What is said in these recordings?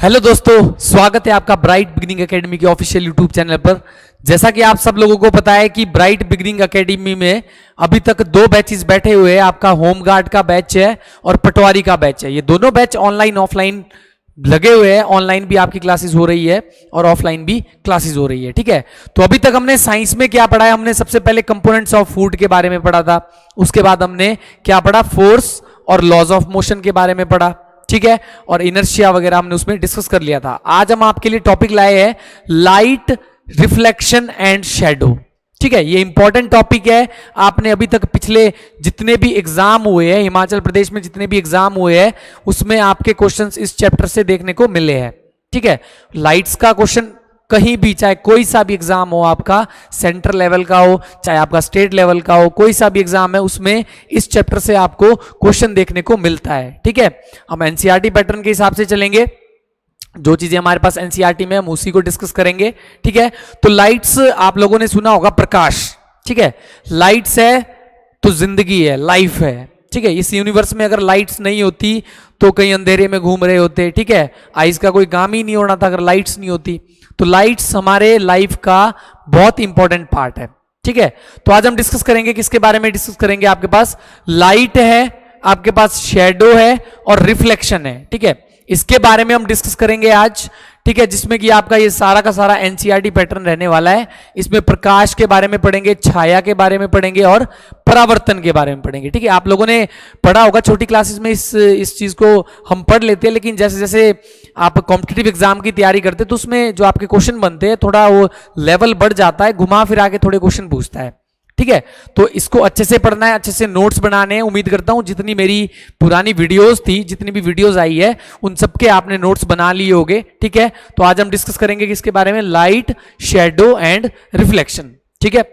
Hello दोस्तों, स्वागत है आपका ब्राइट बिगिनिंग एकेडमी के ऑफिशियल यूट्यूब चैनल पर। जैसा कि आप सब लोगों को पता है कि ब्राइट बिगिनिंग एकेडमी में अभी तक दो बैचेस बैठे हुए हैं। आपका होमगार्ड का बैच है और पटवारी का बैच है। ये दोनों बैच ऑनलाइन ऑफलाइन लगे हुए हैं। ऑनलाइन भी आपकी क्लासेस हो रही है और ऑफलाइन भी क्लासेस हो रही है। ठीक है, तो अभी तक हमने साइंस में क्या पढ़ा है? हमने सबसे पहले कंपोनेंट्स ऑफ फूड के बारे में पढ़ा था। उसके बाद हमने क्या पढ़ा? फोर्स और लॉज ऑफ मोशन के बारे में पढ़ा। ठीक है, और इनर्शिया वगैरह हमने उसमें डिस्कस कर लिया था। आज हम आपके लिए टॉपिक लाए हैं लाइट, रिफ्लेक्शन एंड शैडो। ठीक है, ये इंपॉर्टेंट टॉपिक है। आपने अभी तक पिछले जितने भी एग्जाम हुए हैं, हिमाचल प्रदेश में जितने भी एग्जाम हुए हैं, उसमें आपके क्वेश्चंस इस चैप्टर से देखने को मिले हैं। ठीक है, लाइट्स का क्वेश्चन कहीं भी, चाहे कोई सा भी एग्जाम हो, आपका सेंट्रल लेवल का हो, चाहे आपका स्टेट लेवल का हो, कोई सा भी एग्जाम है, उसमें इस चैप्टर से आपको क्वेश्चन देखने को मिलता है। ठीक है, हम एनसीईआरटी पैटर्न के हिसाब से चलेंगे। जो चीजें हमारे पास एनसीईआरटी में, हम उसी को डिस्कस करेंगे। ठीक है, तो लाइट्स आप लोगों ने सुना होगा, प्रकाश। ठीक है, लाइट्स है तो जिंदगी है, लाइफ है। ठीक है, इस यूनिवर्स में अगर लाइट्स नहीं होती तो कहीं अंधेरे में घूम रहे होते। ठीक है, आइस का कोई काम ही नहीं होना था अगर लाइट्स नहीं होती। तो लाइट्स हमारे लाइफ का बहुत इंपॉर्टेंट पार्ट है। ठीक है, तो आज हम डिस्कस करेंगे, किसके बारे में डिस्कस करेंगे? आपके पास लाइट है, आपके पास शेडो है और रिफ्लेक्शन है। ठीक है, इसके बारे में हम डिस्कस करेंगे आज। ठीक है, जिसमें कि आपका ये सारा का सारा एनसीईआरटी पैटर्न रहने वाला है। इसमें प्रकाश के बारे में पढ़ेंगे, छाया के बारे में पढ़ेंगे और परावर्तन के बारे में पढ़ेंगे। ठीक है, आप लोगों ने पढ़ा होगा छोटी क्लासेस में, इस चीज को हम पढ़ लेते हैं, लेकिन जैसे जैसे आप कॉम्पिटिटिव एग्जाम की तैयारी करते हैं तो उसमें जो आपके क्वेश्चन बनते हैं, थोड़ा वो लेवल बढ़ जाता है, घुमा फिरा के थोड़े क्वेश्चन पूछता है। ठीक है, तो इसको अच्छे से पढ़ना है, अच्छे से नोट्स बनाने हैं। उम्मीद करता हूं जितनी मेरी पुरानी वीडियोस थी, जितनी भी वीडियोस आई है, उन सबके आपने नोट्स बना लिए होंगे। ठीक है, तो आज हम डिस्कस करेंगे किसके बारे में? Light, shadow and reflection. ठीक है,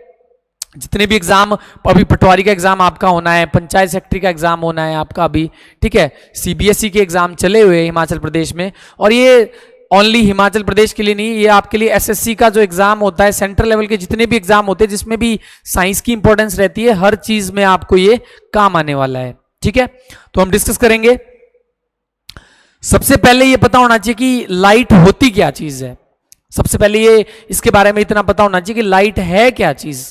जितने भी एग्जाम, अभी पटवारी का एग्जाम आपका होना है, पंचायत सेक्रेटरी का एग्जाम होना है आपका अभी। ठीक है, सीबीएसई के एग्जाम चले हुए हिमाचल प्रदेश में, और ये ओनली हिमाचल प्रदेश के लिए नहीं, ये आपके लिए एसएससी का जो एग्जाम होता है, सेंट्रल लेवल के जितने भी एग्जाम होते हैं, जिसमें भी साइंस की इंपॉर्टेंस रहती है, हर चीज में आपको ये काम आने वाला है। ठीक है, तो हम डिस्कस करेंगे। सबसे पहले ये पता होना चाहिए कि लाइट होती क्या चीज है। सबसे पहले ये इसके बारे में इतना पता होना चाहिए कि लाइट है क्या चीज।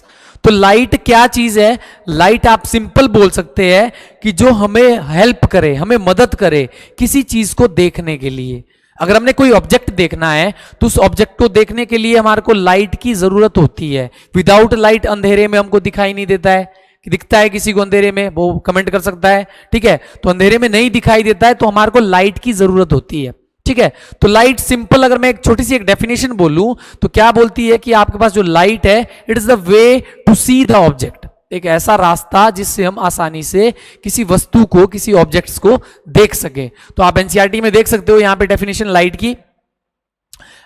तो लाइट क्या चीज है? लाइट आप सिंपल बोल सकते हैं कि जो हमें हेल्प करे, हमें मदद करे किसी चीज को देखने के लिए। अगर हमने कोई ऑब्जेक्ट देखना है तो उस ऑब्जेक्ट को देखने के लिए हमारे को लाइट की जरूरत होती है। विदाउट लाइट अंधेरे में हमको दिखाई नहीं देता है। दिखता है किसी को अंधेरे में? वो कमेंट कर सकता है। ठीक है, तो अंधेरे में नहीं दिखाई देता है, तो हमारे को लाइट की जरूरत होती है। ठीक है, तो लाइट सिंपल, अगर मैं एक छोटी सी एक डेफिनेशन बोलूं तो क्या बोलती है कि आपके पास जो लाइट है, it is the way to see the object. एक ऐसा रास्ता जिससे हम आसानी से किसी वस्तु को, किसी ऑब्जेक्ट्स को देख सके। तो आप एनसीईआरटी में देख सकते हो यहां पे डेफिनेशन लाइट की।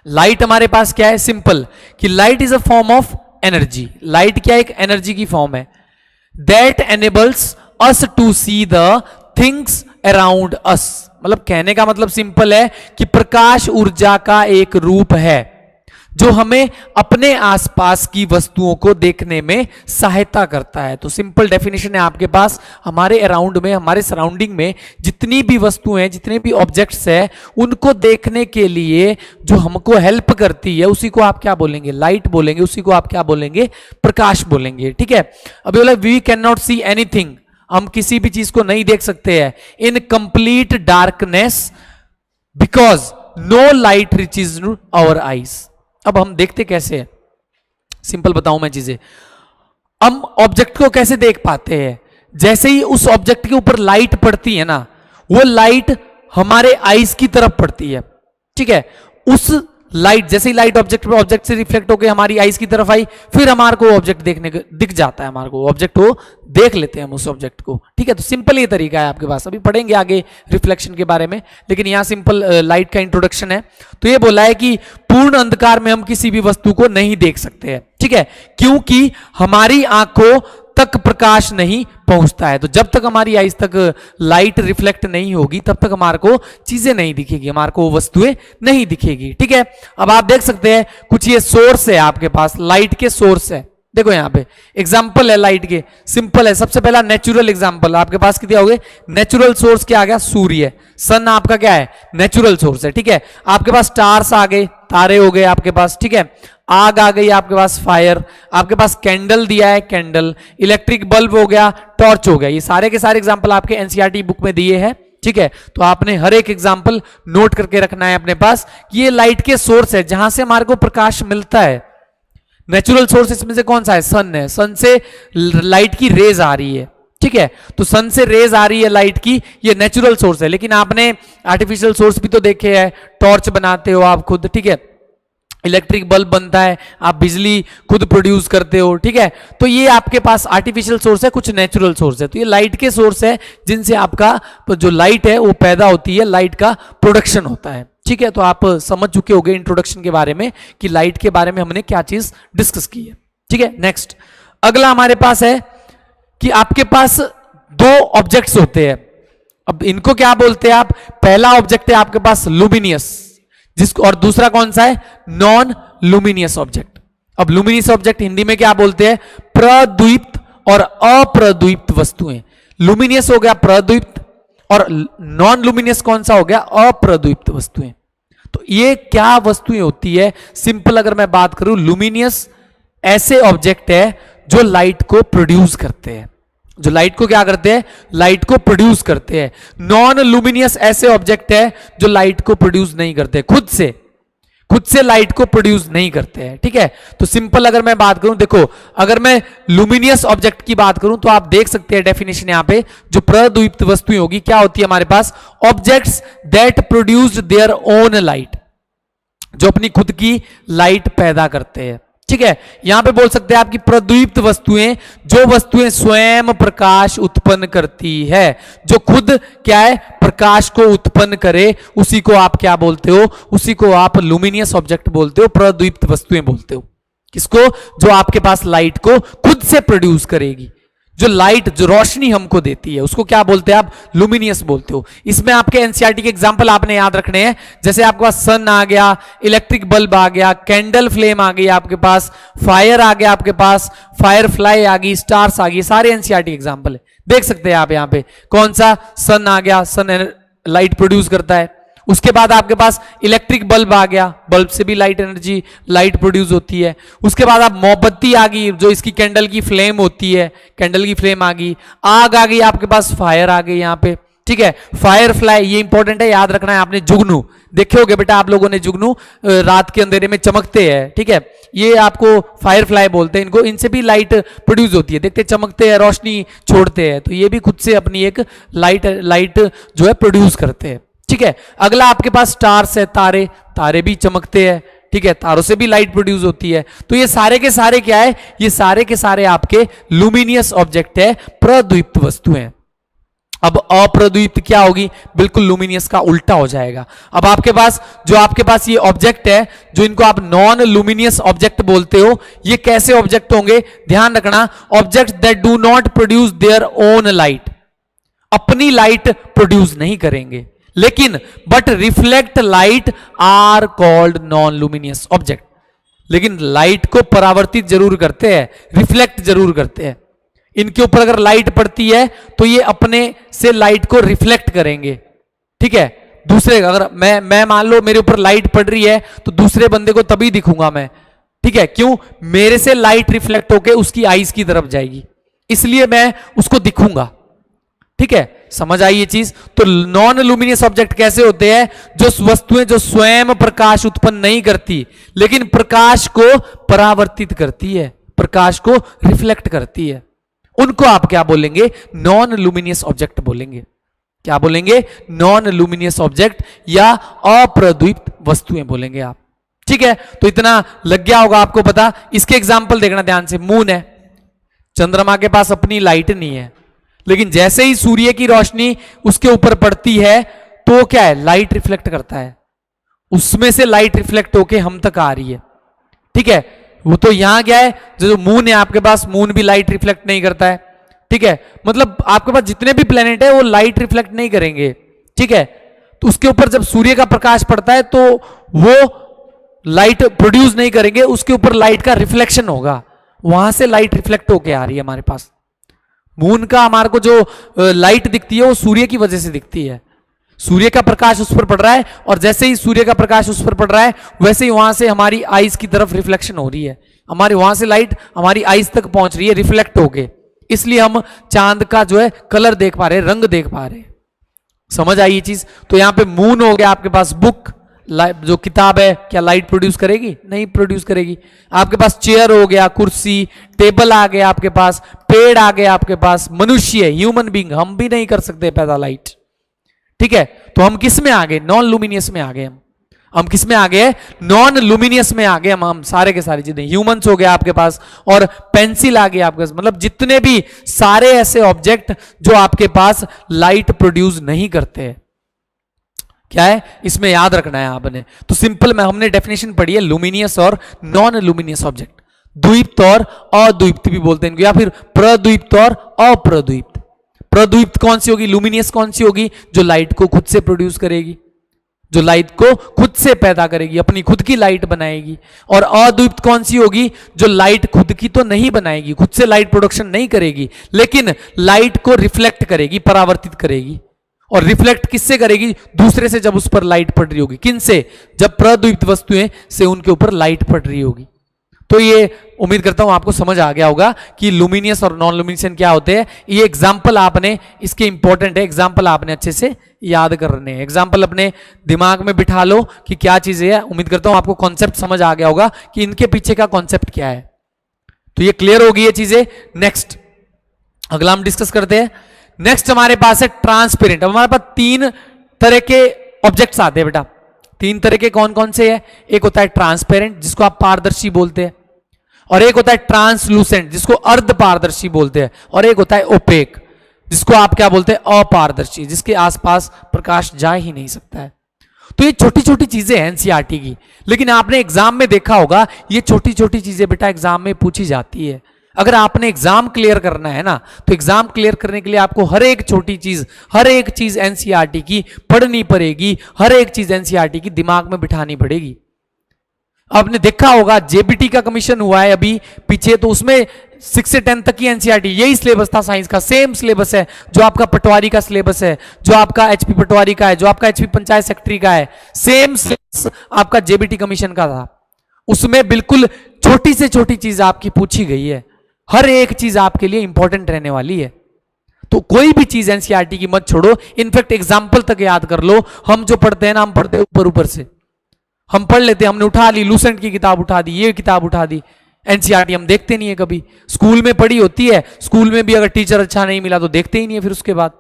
लाइट हमारे पास क्या है? सिंपल, कि light is a form of energy. Light क्या? एक एनर्जी की फॉर्म है। That enables us to see the things around us. मतलब कहने का मतलब सिंपल है कि प्रकाश ऊर्जा का एक रूप है जो हमें अपने आसपास की वस्तुओं को देखने में सहायता करता है। तो सिंपल डेफिनेशन है आपके पास, हमारे अराउंड में, हमारे सराउंडिंग में जितनी भी वस्तुएं, जितने भी ऑब्जेक्ट्स हैं, उनको देखने के लिए जो हमको हेल्प करती है, उसी को आप क्या बोलेंगे? लाइट बोलेंगे। उसी को आप क्या बोलेंगे? प्रकाश बोलेंगे। ठीक है, अभी बोला we can not see anything, हम किसी भी चीज को नहीं देख सकते हैं, in complete darkness because no light reaches our eyes. अब हम देखते कैसे हैं? सिंपल बताऊं मैं चीजें। हम ऑब्जेक्ट को कैसे देख पाते हैं? जैसे ही उस ऑब्जेक्ट के ऊपर लाइट पड़ती है ना, वो लाइट हमारे आईज की तरफ पड़ती है। ठीक है, उस लाइट, जैसे ही लाइट ऑब्जेक्ट से रिफ्लेक्ट होकर हमारी आईज की तरफ आई, फिर हमारे को ऑब्जेक्ट देखने को दिख जाता है, हमारे को ऑब्जेक्ट को देख लेते हैं हम उस ऑब्जेक्ट को। ठीक है, तो सिंपल ये तरीका है आपके पास। अभी पढ़ेंगे आगे रिफ्लेक्शन के बारे में, लेकिन यहां सिंपल लाइट का इंट्रोडक्शन है। तो ये बोला है कि पूर्ण अंधकार में हम किसी भी वस्तु को नहीं देख सकते हैं। ठीक है, क्योंकि हमारी आंखों तक प्रकाश नहीं पहुंचता है। तो जब तक हमारी आईज तक लाइट रिफ्लेक्ट नहीं होगी, तब तक हमारे को चीजें नहीं दिखेगी, हमारे को वस्तुएं नहीं दिखेगी। ठीक है, अब आप देख सकते हैं कुछ ये सोर्स है आपके पास, लाइट के सोर्स है। देखो यहां पे एग्जांपल है लाइट के, सिंपल है। सबसे पहला नेचुरल एग्जांपल आपके पास कितने हो गए, नेचुरल सोर्स क्या आ गया, सूर्य। सन आपका क्या है, नेचुरल सोर्स है, ठीक है। आपके पास स्टार्स आ गए, तारे हो गए आपके पास, ठीक है। आग आ गई आपके पास, फायर। आपके पास कैंडल दिया है, कैंडल। इलेक्ट्रिक बल्ब हो गया, टॉर्च हो गया। ये सारे के सारे एग्जांपल आपके एनसीईआरटी बुक में दिए हैं, ठीक है। तो आपने हर एक एग्जांपल नोट करके रखना है अपने पास कि ये लाइट के सोर्स है जहां से हमारे को प्रकाश मिलता है। नेचुरल सोर्स इसमें से कौन सा है, सन है। सन से लाइट की रेज आ रही है, ठीक है। तो सन से रेज आ रही है लाइट की, ये नेचुरल सोर्स है। लेकिन आपने आर्टिफिशियल सोर्स भी तो देखे हैं, टॉर्च बनाते हो आप खुद, ठीक है। इलेक्ट्रिक बल्ब बनता है, आप बिजली खुद प्रोड्यूस करते हो, ठीक है। तो ये आपके पास आर्टिफिशियल सोर्स है, कुछ नेचुरल सोर्स है। तो ये लाइट के सोर्स है जिनसे आपका जो लाइट है वो पैदा होती है, लाइट का प्रोडक्शन होता है, ठीक है। तो आप समझ चुके होंगे इंट्रोडक्शन के बारे में कि लाइट के बारे में हमने क्या चीज डिस्कस की है, ठीक है। नेक्स्ट अगला हमारे पास है कि आपके पास दो ऑब्जेक्ट्स होते हैं। अब इनको क्या बोलते हैं आप, पहला ऑब्जेक्ट है आपके पास लुमिनियस, जिसको, और दूसरा कौन सा है, नॉन लुमिनियस ऑब्जेक्ट। अब लुमिनियस ऑब्जेक्ट हिंदी में क्या बोलते हैं, प्रद्वीप्त और अप्रद्वीप्त वस्तुएं। लुमिनियस हो गया प्रद्वीप्त और नॉन लुमिनियस कौन सा हो गया, अप्रद्वीप्त वस्तुएं। तो ये क्या वस्तुएं होती है, सिंपल अगर मैं बात करूं, लुमिनियस ऐसे ऑब्जेक्ट है जो लाइट को प्रोड्यूस करते हैं, जो लाइट को क्या करते हैं, लाइट को प्रोड्यूस करते हैं। नॉन लुमिनियस ऐसे ऑब्जेक्ट है जो लाइट को प्रोड्यूस नहीं करते, खुद से लाइट को प्रोड्यूस नहीं करते हैं, ठीक है। तो सिंपल अगर मैं बात करूं, देखो अगर मैं लुमिनियस ऑब्जेक्ट की बात करूं तो आप देख सकते हैं डेफिनेशन यहां पे, जो प्रद्वीप्त वस्तुएं होगी क्या होती है हमारे पास, objects that produced their own light, जो अपनी खुद की लाइट पैदा करते हैं, ठीक है। यहां पे बोल सकते हैं आपकी प्रद्वीप्त वस्तुएं, जो वस्तुएं स्वयं प्रकाश उत्पन्न करती है, जो खुद क्या है, प्रकाश को उत्पन्न करे, उसी को आप क्या बोलते हो, उसी को आप लुमिनियस ऑब्जेक्ट बोलते हो, प्रद्वीप्त वस्तुएं बोलते हो। किसको, जो आपके पास लाइट को खुद से प्रोड्यूस करेगी, जो लाइट, जो रोशनी हमको देती है, उसको क्या बोलते हैं आप, लुमिनियस बोलते हो। इसमें आपके एनसीईआरटी के एग्जांपल आपने याद रखने हैं, जैसे आपके पास सन आ गया, इलेक्ट्रिक बल्ब आ गया, कैंडल फ्लेम आ गई आपके पास, फायर आ गया आपके पास, फायर फ्लाई आ गई, स्टार्स आ गई, सारे एनसीईआरटी एग्जांपल है, देख सकते हैं आप यहाँ पे। कौन सा, सन आ गया, सन लाइट प्रोड्यूस करता है। उसके बाद आपके पास इलेक्ट्रिक बल्ब आ गया, बल्ब से भी लाइट एनर्जी, लाइट प्रोड्यूस होती है। उसके बाद आप मोमबत्ती आ गई, जो इसकी कैंडल की फ्लेम होती है, कैंडल की फ्लेम आ गई। आग आ गई आपके पास, फायर आ गई यहाँ पे, ठीक है। फायर फ्लाई, ये इंपॉर्टेंट है, याद रखना है आपने। जुगनू देखे होगे बेटा आप लोगों ने, जुगनू रात के अंधेरे में चमकते हैं, ठीक है। ये आपको फायर फ्लाई बोलते हैं इनको, इनसे भी लाइट प्रोड्यूस होती है, देखते चमकते हैं, रोशनी छोड़ते हैं, तो ये भी खुद से अपनी एक लाइट जो है प्रोड्यूस करते हैं, ठीक है। अगला आपके पास स्टार्स है, तारे भी चमकते हैं, ठीक है, तारों से भी लाइट प्रोड्यूस होती है। तो ये सारे के सारे क्या है, ये सारे के सारे आपके लुमिनियस ऑब्जेक्ट है, प्रद्वीप्त वस्तुएं। अब अप्रद्वीप्त क्या होगी, बिल्कुल लुमिनियस का उल्टा हो जाएगा। अब आपके पास ये ऑब्जेक्ट है, जो इनको आप नॉन लुमिनियस ऑब्जेक्ट बोलते हो, ये कैसे ऑब्जेक्ट होंगे, ध्यान रखना, object that do not produce their own light, अपनी लाइट प्रोड्यूस नहीं करेंगे, लेकिन but reflect light are called non luminous object. लेकिन लाइट को परावर्तित जरूर करते हैं, रिफ्लेक्ट जरूर करते हैं। इनके ऊपर अगर लाइट पड़ती है तो ये अपने से लाइट को रिफ्लेक्ट करेंगे, ठीक है। दूसरे, अगर मैं मान लो मेरे ऊपर लाइट पड़ रही है तो दूसरे बंदे को तभी दिखूंगा मैं, ठीक है, क्यों, मेरे से लाइट रिफ्लेक्ट होके उसकी आईज की तरफ जाएगी, इसलिए मैं उसको दिखूंगा, ठीक है। समझ आई ये चीज। तो नॉन लुमिनियस ऑब्जेक्ट कैसे होते हैं, जो वस्तुएं जो स्वयं प्रकाश उत्पन्न नहीं करती, लेकिन प्रकाश को परावर्तित करती है, प्रकाश को रिफ्लेक्ट करती है, उनको आप क्या बोलेंगे, नॉन लुमिनियस ऑब्जेक्ट बोलेंगे। क्या बोलेंगे, नॉन लुमिनियस ऑब्जेक्ट या अप्रद्वीप्त वस्तुएं बोलेंगे आप, ठीक है। तो इतना लग गया होगा आपको पता। इसके एग्जाम्पल देखना ध्यान से। मून है, चंद्रमा के पास अपनी लाइट नहीं है, लेकिन जैसे ही सूर्य की रोशनी उसके ऊपर पड़ती है तो क्या है, लाइट रिफ्लेक्ट करता है, उसमें से लाइट रिफ्लेक्ट होके हम तक आ रही है, ठीक है। वो तो यहां क्या है, जो मून है आपके पास, मून भी लाइट रिफ्लेक्ट नहीं करता है, ठीक है। मतलब आपके पास जितने भी प्लेनेट है वो लाइट रिफ्लेक्ट नहीं करेंगे, ठीक है। तो उसके ऊपर जब सूर्य का प्रकाश पड़ता है तो वो लाइट प्रोड्यूस नहीं करेंगे, उसके ऊपर लाइट का रिफ्लेक्शन होगा, वहां से लाइट रिफ्लेक्ट होके आ रही है हमारे पास। मून का हमारे को जो लाइट दिखती है वो सूर्य की वजह से दिखती है। सूर्य का प्रकाश उस पर पड़ रहा है और जैसे ही सूर्य का प्रकाश उस पर पड़ रहा है वैसे ही वहां से हमारी आईज की तरफ रिफ्लेक्शन हो रही है, हमारी वहां से लाइट हमारी आईज तक पहुंच रही है रिफ्लेक्ट होके, इसलिए हम चांद का जो है कलर देख पा रहे हैं, रंग देख पा रहे हैं। समझ आई ये चीज? तो यहां पे मून हो गया आपके पास, बुक जो किताब है क्या लाइट प्रोड्यूस करेगी? नहीं प्रोड्यूस करेगी। आपके पास चेयर हो गया, कुर्सी, टेबल आ गया आपके पास, पेड़ आ गया आपके पास, मनुष्य ह्यूमन बींग, हम भी नहीं कर सकते पैदा लाइट। ठीक है, तो हम किस में आ गए? नॉन लुमिनियस में आ गए। हम किस में आ गए? नॉन लुमिनियस में आ गए हम सारे के सारी चीजें। ह्यूमंस हो गया आपके पास और पेंसिल आ गया आपके पास, मतलब जितने भी सारे ऐसे ऑब्जेक्ट जो आपके पास लाइट प्रोड्यूस नहीं करते हैं। क्या है इसमें याद रखना है आपने? तो सिंपल में हमने डेफिनेशन पढ़ी है लुमिनियस और नॉन लुमिनियस ऑब्जेक्ट, द्वीप्त और अद्वीप्त भी बोलते हैं, या फिर प्रद्वीप्त और अप्रद्वीप्त। प्रद्वीप्त कौन सी होगी? लुमिनियस कौन सी होगी? जो लाइट को खुद से प्रोड्यूस करेगी, जो लाइट को खुद से पैदा करेगी, अपनी खुद की लाइट बनाएगी। और अद्वीप्त कौन सी होगी? जो लाइट खुद की तो नहीं बनाएगी, खुद से लाइट प्रोडक्शन नहीं करेगी, लेकिन लाइट को रिफ्लेक्ट करेगी, परावर्तित करेगी। और रिफ्लेक्ट किससे करेगी? दूसरे से, जब उस पर लाइट पड़ रही होगी। किन से? जब प्रद्वीप्त वस्तुएं से उनके ऊपर लाइट पड़ रही होगी। तो ये उम्मीद करता हूं आपको समझ आ गया होगा कि लुमिनियस और नॉन लुमिनियस क्या होते हैं। ये एग्जाम्पल आपने, इसके इंपॉर्टेंट है, एग्जाम्पल आपने अच्छे से याद करने हैं। एग्जाम्पल अपने दिमाग में बिठा लो कि क्या चीजें है। उम्मीद करता हूं आपको कॉन्सेप्ट समझ आ गया होगा कि इनके पीछे का कॉन्सेप्ट क्या है। तो ये क्लियर होगी ये चीजें। नेक्स्ट अगला हम डिस्कस करते हैं। नेक्स्ट हमारे पास है ट्रांसपेरेंट। अब हमारे पास तीन तरह के ऑब्जेक्ट्स आते हैं बेटा। तीन तरह के कौन कौन से हैं? एक होता है ट्रांसपेरेंट जिसको आप पारदर्शी बोलते हैं, और एक होता है ट्रांसलूसेंट जिसको अर्ध पारदर्शी बोलते हैं, और एक होता है ओपेक जिसको आप क्या बोलते हैं? अपारदर्शी, जिसके आसपास प्रकाश जा ही नहीं सकता है। तो ये छोटी छोटी चीजें हैं एनसीईआरटी की, लेकिन आपने एग्जाम में देखा होगा ये छोटी छोटी चीजें बेटा एग्जाम में पूछी जाती है। अगर आपने एग्जाम क्लियर करना है ना, तो एग्जाम क्लियर करने के लिए आपको हर एक छोटी चीज, हर एक चीज एनसीईआरटी की पढ़नी पड़ेगी, हर एक चीज एनसीईआरटी की दिमाग में बिठानी पड़ेगी। आपने देखा होगा जेबीटी का कमीशन हुआ है अभी पीछे, तो उसमें 6 से 10 तक की एनसीईआरटी यही सिलेबस था, साइंस का सेम सिलेबस है जो आपका पटवारी का सिलेबस है, जो आपका एचपी पटवारी का है, जो आपका एचपी पंचायत सेक्रेटरी का है, सेम सिलेबस आपका जेबीटी कमीशन का था। उसमें बिल्कुल छोटी से छोटी चीज आपकी पूछी गई है, हर एक चीज आपके लिए इंपॉर्टेंट रहने वाली है। तो कोई भी चीज एनसीईआरटी की मत छोड़ो, इनफैक्ट एग्जाम्पल तक याद कर लो। हम जो पढ़ते हैं ना, हम पढ़ते हैं ऊपर ऊपर से, हम पढ़ लेते हैं, हमने उठा ली लूसेंट की किताब उठा दी, ये किताब उठा दी, एनसीईआरटी हम देखते नहीं है कभी। स्कूल में पढ़ी होती है, स्कूल में भी अगर टीचर अच्छा नहीं मिला तो देखते ही नहीं है फिर उसके बाद।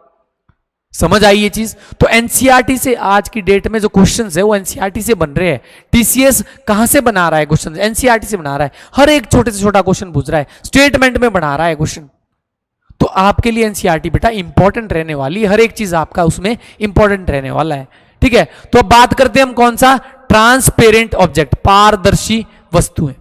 समझ आई ये चीज? तो एनसीईआरटी से आज की डेट में जो क्वेश्चंस है वो एनसीईआरटी से बन रहे हैं। टीसीएस कहां से बना रहा है क्वेश्चन? एनसीईआरटी से बना रहा है। हर एक छोटे से छोटा क्वेश्चन पूछ रहा है, स्टेटमेंट में बना रहा है क्वेश्चन। तो आपके लिए एनसीईआरटी बेटा इंपॉर्टेंट रहने वाली है, हर एक चीज आपका उसमें इंपॉर्टेंट रहने वाला है। ठीक है, तो अब बात करते हैं हम कौन सा? ट्रांसपेरेंट ऑब्जेक्ट, पारदर्शी वस्तुएं।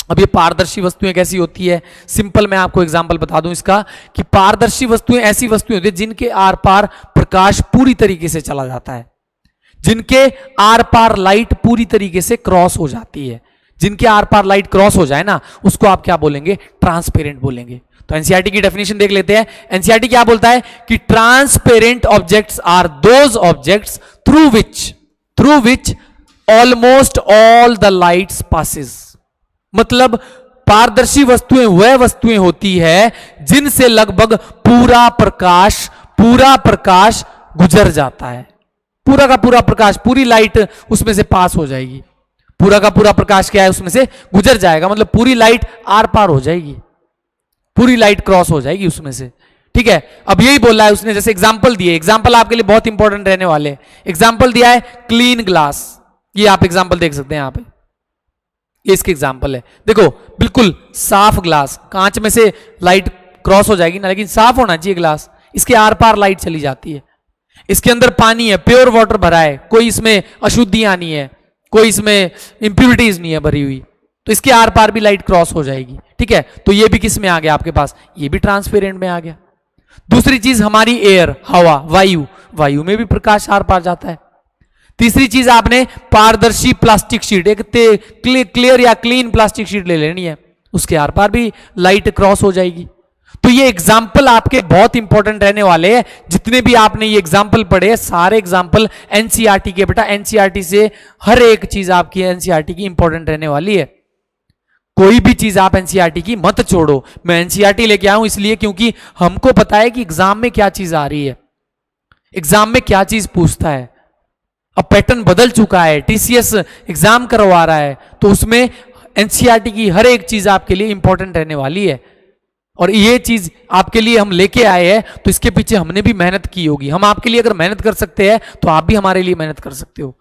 अब ये पारदर्शी वस्तुएं कैसी होती है? सिंपल मैं आपको एग्जांपल बता दूं इसका, कि पारदर्शी वस्तुएं ऐसी वस्तुएं होती है जिनके आर पार प्रकाश पूरी तरीके से चला जाता है, जिनके आर पार लाइट पूरी तरीके से क्रॉस हो जाती है। जिनके आर पार लाइट क्रॉस हो जाए ना, उसको आप क्या बोलेंगे? ट्रांसपेरेंट बोलेंगे। तो एनसीईआरटी की डेफिनेशन देख लेते हैं। एनसीईआरटी क्या बोलता है कि transparent objects are those objects through which almost all the lights passes. मतलब पारदर्शी वस्तुएं वह वस्तुएं होती है जिनसे लगभग पूरा प्रकाश गुजर जाता है। पूरा का पूरा प्रकाश, पूरी लाइट उसमें से पास हो जाएगी। पूरा का पूरा प्रकाश क्या है? उसमें से गुजर जाएगा, मतलब पूरी लाइट आर पार हो जाएगी, पूरी लाइट क्रॉस हो जाएगी उसमें से। ठीक है, अब यही बोला है उसने, जैसे एग्जाम्पल दिए। एग्जाम्पल आपके लिए बहुत इंपॉर्टेंट रहने वाले। एग्जाम्पल दिया है क्लीन ग्लास, ये आप एग्जाम्पल देख सकते हैं यहाँ पे, ये इसके एग्जाम्पल है। देखो बिल्कुल साफ ग्लास, कांच में से लाइट क्रॉस हो जाएगी ना, लेकिन साफ होना चाहिए ग्लास, इसके आर पार लाइट चली जाती है। इसके अंदर पानी है, प्योर वाटर भरा है, कोई इसमें अशुद्धियां नहीं है, कोई इसमें इंप्योरिटीज नहीं है भरी हुई, तो इसके आर पार भी लाइट क्रॉस हो जाएगी। ठीक है, तो ये भी किस में आ गया आपके पास? ये भी ट्रांसपेरेंट में आ गया। दूसरी चीज हमारी एयर, हवा, वायु में भी प्रकाश आर पार जाता है। तीसरी चीज आपने पारदर्शी प्लास्टिक शीट, एक क्लियर या क्लीन प्लास्टिक शीट ले लेनी है, उसके आर पार भी लाइट क्रॉस हो जाएगी। तो ये एग्जाम्पल आपके बहुत इंपॉर्टेंट रहने वाले हैं। जितने भी आपने ये एग्जाम्पल पढ़े सारे एग्जाम्पल एनसीईआरटी के, बेटा एनसीईआरटी से हर एक चीज आपकी एनसीईआरटी की इंपॉर्टेंट रहने वाली है। कोई भी चीज आप एनसीईआरटी की मत छोड़ो। मैं एनसीईआरटी लेके आया हूं इसलिए क्योंकि हमको पता है कि एग्जाम में क्या चीज आ रही है, एग्जाम में क्या चीज पूछता है। अब पैटर्न बदल चुका है, टीसीएस एग्जाम करवा रहा है, तो उसमें एनसीईआरटी की हर एक चीज आपके लिए इंपॉर्टेंट रहने वाली है। और ये चीज आपके लिए हम लेके आए हैं तो इसके पीछे हमने भी मेहनत की होगी। हम आपके लिए अगर मेहनत कर सकते हैं तो आप भी हमारे लिए मेहनत कर सकते हो।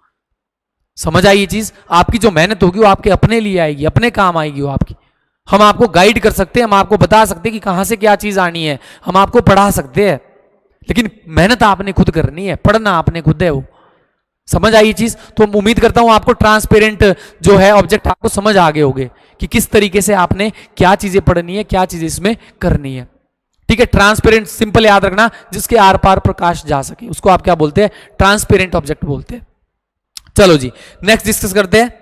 समझ आई ये चीज? आपकी जो मेहनत होगी वो आपके अपने लिए आएगी, अपने काम आएगी वो आपकी। हम आपको गाइड कर सकते हैं, हम आपको बता सकते हैं कि कहां से क्या चीज आनी है, हम आपको पढ़ा सकते हैं, लेकिन मेहनत आपने खुद करनी है, पढ़ना आपने खुद है वो। समझ आई ये चीज? तो उम्मीद करता हूं आपको ट्रांसपेरेंट जो है ऑब्जेक्ट आपको समझ आ गए होंगे कि किस तरीके से आपने क्या चीजें पढ़नी है, क्या चीजें इसमें करनी है। ठीक है, ट्रांसपेरेंट सिंपल याद रखना, जिसके आर पार प्रकाश जा सके उसको आप क्या बोलते हैं? ट्रांसपेरेंट ऑब्जेक्ट बोलते हैं। चलो जी नेक्स्ट डिस्कस करते हैं।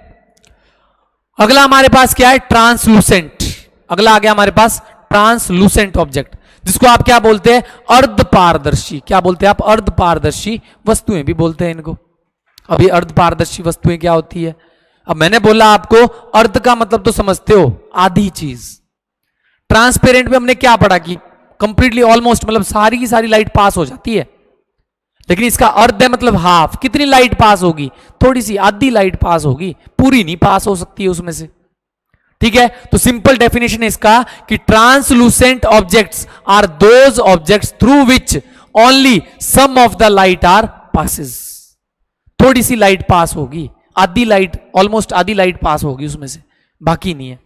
अगला हमारे पास क्या है? ट्रांसलूसेंट। अगला आ गया हमारे पास ट्रांसलूसेंट ऑब्जेक्ट, जिसको आप क्या बोलते हैं? अर्धपारदर्शी। क्या बोलते हैं आप? अर्धपारदर्शी वस्तुएं भी बोलते हैं इनको। अब ये अर्धपारदर्शी वस्तुएं क्या होती है? अब मैंने बोला आपको अर्ध का मतलब तो समझते हो, आधी चीज। ट्रांसपेरेंट में हमने क्या पढ़ा कि कंप्लीटली ऑलमोस्ट मतलब सारी की सारी लाइट पास हो जाती है, लेकिन इसका अर्ध है मतलब हाफ। कितनी लाइट पास होगी? थोड़ी सी, आधी लाइट पास होगी, पूरी नहीं पास हो सकती है उसमें से। ठीक है, तो सिंपल डेफिनेशन है इसका कि translucent objects are those objects through which only some of the light are passes. थोड़ी सी लाइट पास होगी, आधी लाइट, ऑलमोस्ट आधी लाइट पास होगी उसमें से, बाकी नहीं है।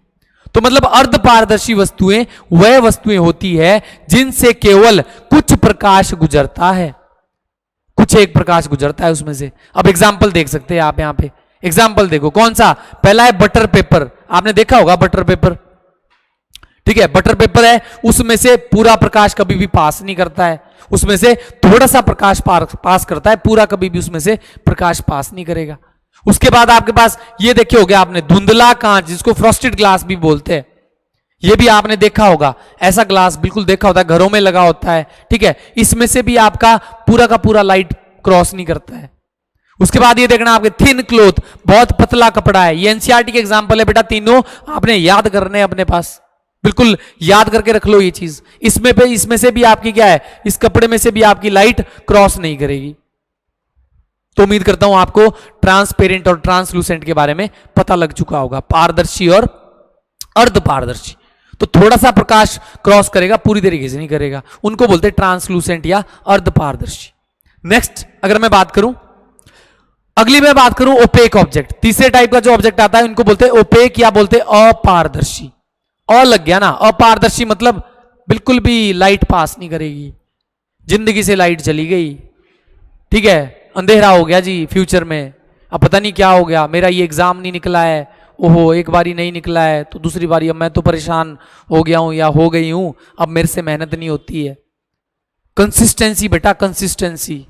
तो मतलब अर्धपारदर्शी वस्तुएं वह वस्तुएं होती है जिनसे केवल कुछ प्रकाश गुजरता है, कुछ एक प्रकाश गुजरता है उसमें से। अब एग्जाम्पल देख सकते हैं आप यहां पे, एग्जाम्पल देखो कौन सा? पहला है बटर पेपर। आपने देखा होगा बटर पेपर। ठीक है, बटर पेपर है, उसमें से पूरा प्रकाश कभी भी पास नहीं करता है, उसमें से थोड़ा सा प्रकाश पास करता है, पूरा कभी भी उसमें से प्रकाश पास नहीं करेगा। उसके बाद आपके पास ये देखे होगा आपने धुंधला कांच, जिसको फ्रॉस्टेड ग्लास भी बोलते हैं। ये भी आपने देखा होगा, ऐसा ग्लास बिल्कुल देखा होता है, घरों में लगा होता है। ठीक है, इसमें से भी आपका पूरा का पूरा लाइट क्रॉस नहीं करता है। उसके बाद ये देखना आपके थिन क्लोथ, बहुत पतला कपड़ा है। ये एनसीईआरटी के एग्जांपल है बेटा, तीनों आपने याद करने हैं अपने पास, बिल्कुल याद करके रख लो ये चीज। इसमें से भी आपकी क्या है? इस कपड़े में से भी आपकी लाइट क्रॉस नहीं करेगी। तो उम्मीद करता हूं आपको ट्रांसपेरेंट और ट्रांसलूसेंट के बारे में पता लग चुका होगा, पारदर्शी और अर्धपारदर्शी। तो थोड़ा सा प्रकाश क्रॉस करेगा, पूरी तरीके से नहीं करेगा, उनको बोलते हैं ट्रांसलूसेंट या अर्धपारदर्शी। नेक्स्ट अगर मैं बात करूं, अगली मैं बात करूं ओपेक ऑब्जेक्ट। तीसरे टाइप का जो ऑब्जेक्ट आता है उनको बोलते हैं ओपेक या बोलते हैं अपारदर्शी। और लग गया ना, अपारदर्शी मतलब बिल्कुल भी लाइट पास नहीं करेगी, जिंदगी से लाइट चली गई। ठीक है, अंधेरा हो गया जी फ्यूचर में, अब पता नहीं क्या हो गया, मेरा ये एग्जाम नहीं निकला है, ओहो एक बारी नहीं निकला है तो दूसरी बारी अब मैं तो परेशान हो गया हूं या हो गई हूं, अब मेरे से मेहनत नहीं होती है। कंसिस्टेंसी बेटा, कंसिस्टेंसी,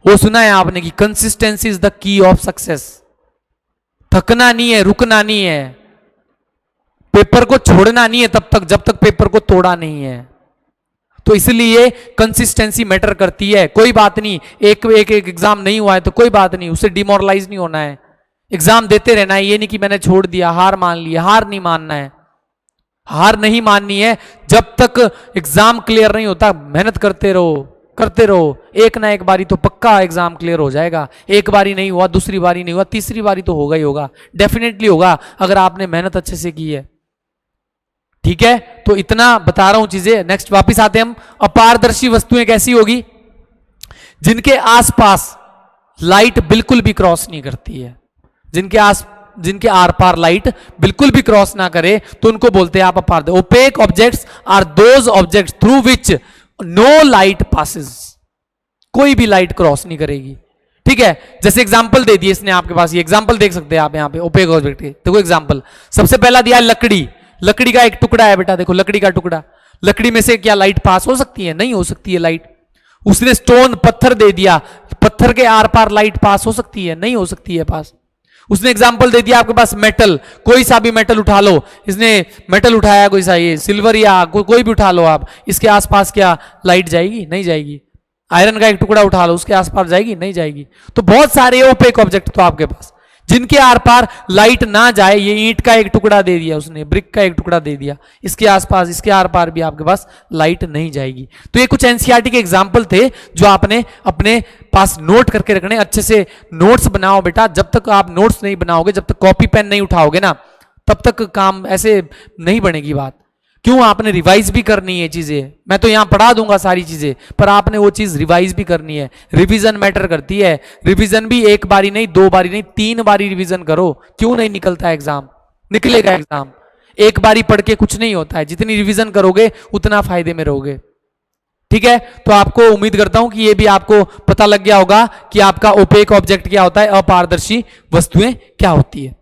वो सुना है आपने कि consistency is the key of success. थकना नहीं है, रुकना नहीं है, पेपर को छोड़ना नहीं है तब तक जब तक पेपर को तोड़ा नहीं है। तो इसलिए कंसिस्टेंसी मैटर करती है। कोई बात नहीं, एक एग्जाम नहीं हुआ है तो कोई बात नहीं, उससे डिमोरलाइज नहीं होना है, एग्जाम देते रहना है। ये नहीं कि मैंने छोड़ दिया, हार मान लिया, हार नहीं मानना है, हार नहीं माननी है। जब तक एग्जाम क्लियर नहीं होता मेहनत करते रहो, करते रहो, एक ना एक बारी तो पक्का एग्जाम क्लियर हो जाएगा। एक बारी नहीं हुआ, दूसरी बारी नहीं हुआ, तीसरी बारी तो होगा ही होगा, डेफिनेटली होगा अगर आपने मेहनत अच्छे से की है। ठीक है, तो इतना बता रहा हूं चीजें। नेक्स्ट वापिस आते हैं हम। अपारदर्शी वस्तुएं कैसी होगी? जिनके आसपास लाइट बिल्कुल भी क्रॉस नहीं करती है, जिनके आर पार लाइट बिल्कुल भी क्रॉस ना करे, तो उनको बोलते हैं आप अपारदर्शी। Opaque objects are those objects through which no light passes. कोई भी लाइट क्रॉस नहीं करेगी। ठीक है, जैसे एग्जांपल दे दिए इसने आपके पास, ये एग्जांपल देख सकते हैं आप यहाँ पे ओपेक ऑब्जेक्ट के। देखो एग्जांपल सबसे पहला दिया है लकड़ी। लकड़ी का एक टुकड़ा है बेटा, देखो लकड़ी का टुकड़ा, लकड़ी में से क्या लाइट पास हो सकती है? नहीं हो सकती है लाइट। उसने स्टोन, पत्थर दे दिया, पत्थर के आर पार लाइट पास हो सकती है? नहीं हो सकती है पास। उसने एग्जाम्पल दे दिया आपके पास मेटल, कोई सा भी मेटल उठा लो, इसने मेटल उठाया कोई सा, ये सिल्वर या कोई भी उठा लो आप, इसके आसपास क्या लाइट जाएगी? नहीं जाएगी। आयरन का एक टुकड़ा उठा लो, उसके आसपास जाएगी? नहीं जाएगी। तो बहुत सारे ओपेक ऑब्जेक्ट तो आपके पास जिनके आर पार लाइट ना जाए, ये ईंट का एक टुकड़ा दे दिया उसने, ब्रिक का एक टुकड़ा दे दिया, इसके आसपास इसके आर पार भी आपके पास लाइट नहीं जाएगी। तो ये कुछ एनसीईआरटी के एग्जाम्पल थे जो आपने अपने पास नोट करके रखने। अच्छे से नोट्स बनाओ बेटा, जब तक आप नोट्स नहीं बनाओगे, जब तक कॉपी पेन नहीं उठाओगे ना, तब तक काम ऐसे नहीं बनेगी बात। क्यों? आपने रिवाइज भी करनी है चीजें। मैं तो यहां पढ़ा दूंगा सारी चीजें, पर आपने वो चीज रिवाइज भी करनी है। रिवीजन मैटर करती है। रिवीजन भी एक बारी नहीं, दो बारी नहीं, 3 बारी रिवीजन करो। क्यों नहीं निकलता एग्जाम? निकलेगा एग्जाम। एक बारी पढ़ के कुछ नहीं होता है, जितनी रिवीजन करोगे उतना फायदे में रहोगे। ठीक है, तो आपको उम्मीद करता हूं कि ये भी आपको पता लग गया होगा कि आपका ओपेक ऑब्जेक्ट क्या होता है, अपारदर्शी वस्तुएं क्या होती है।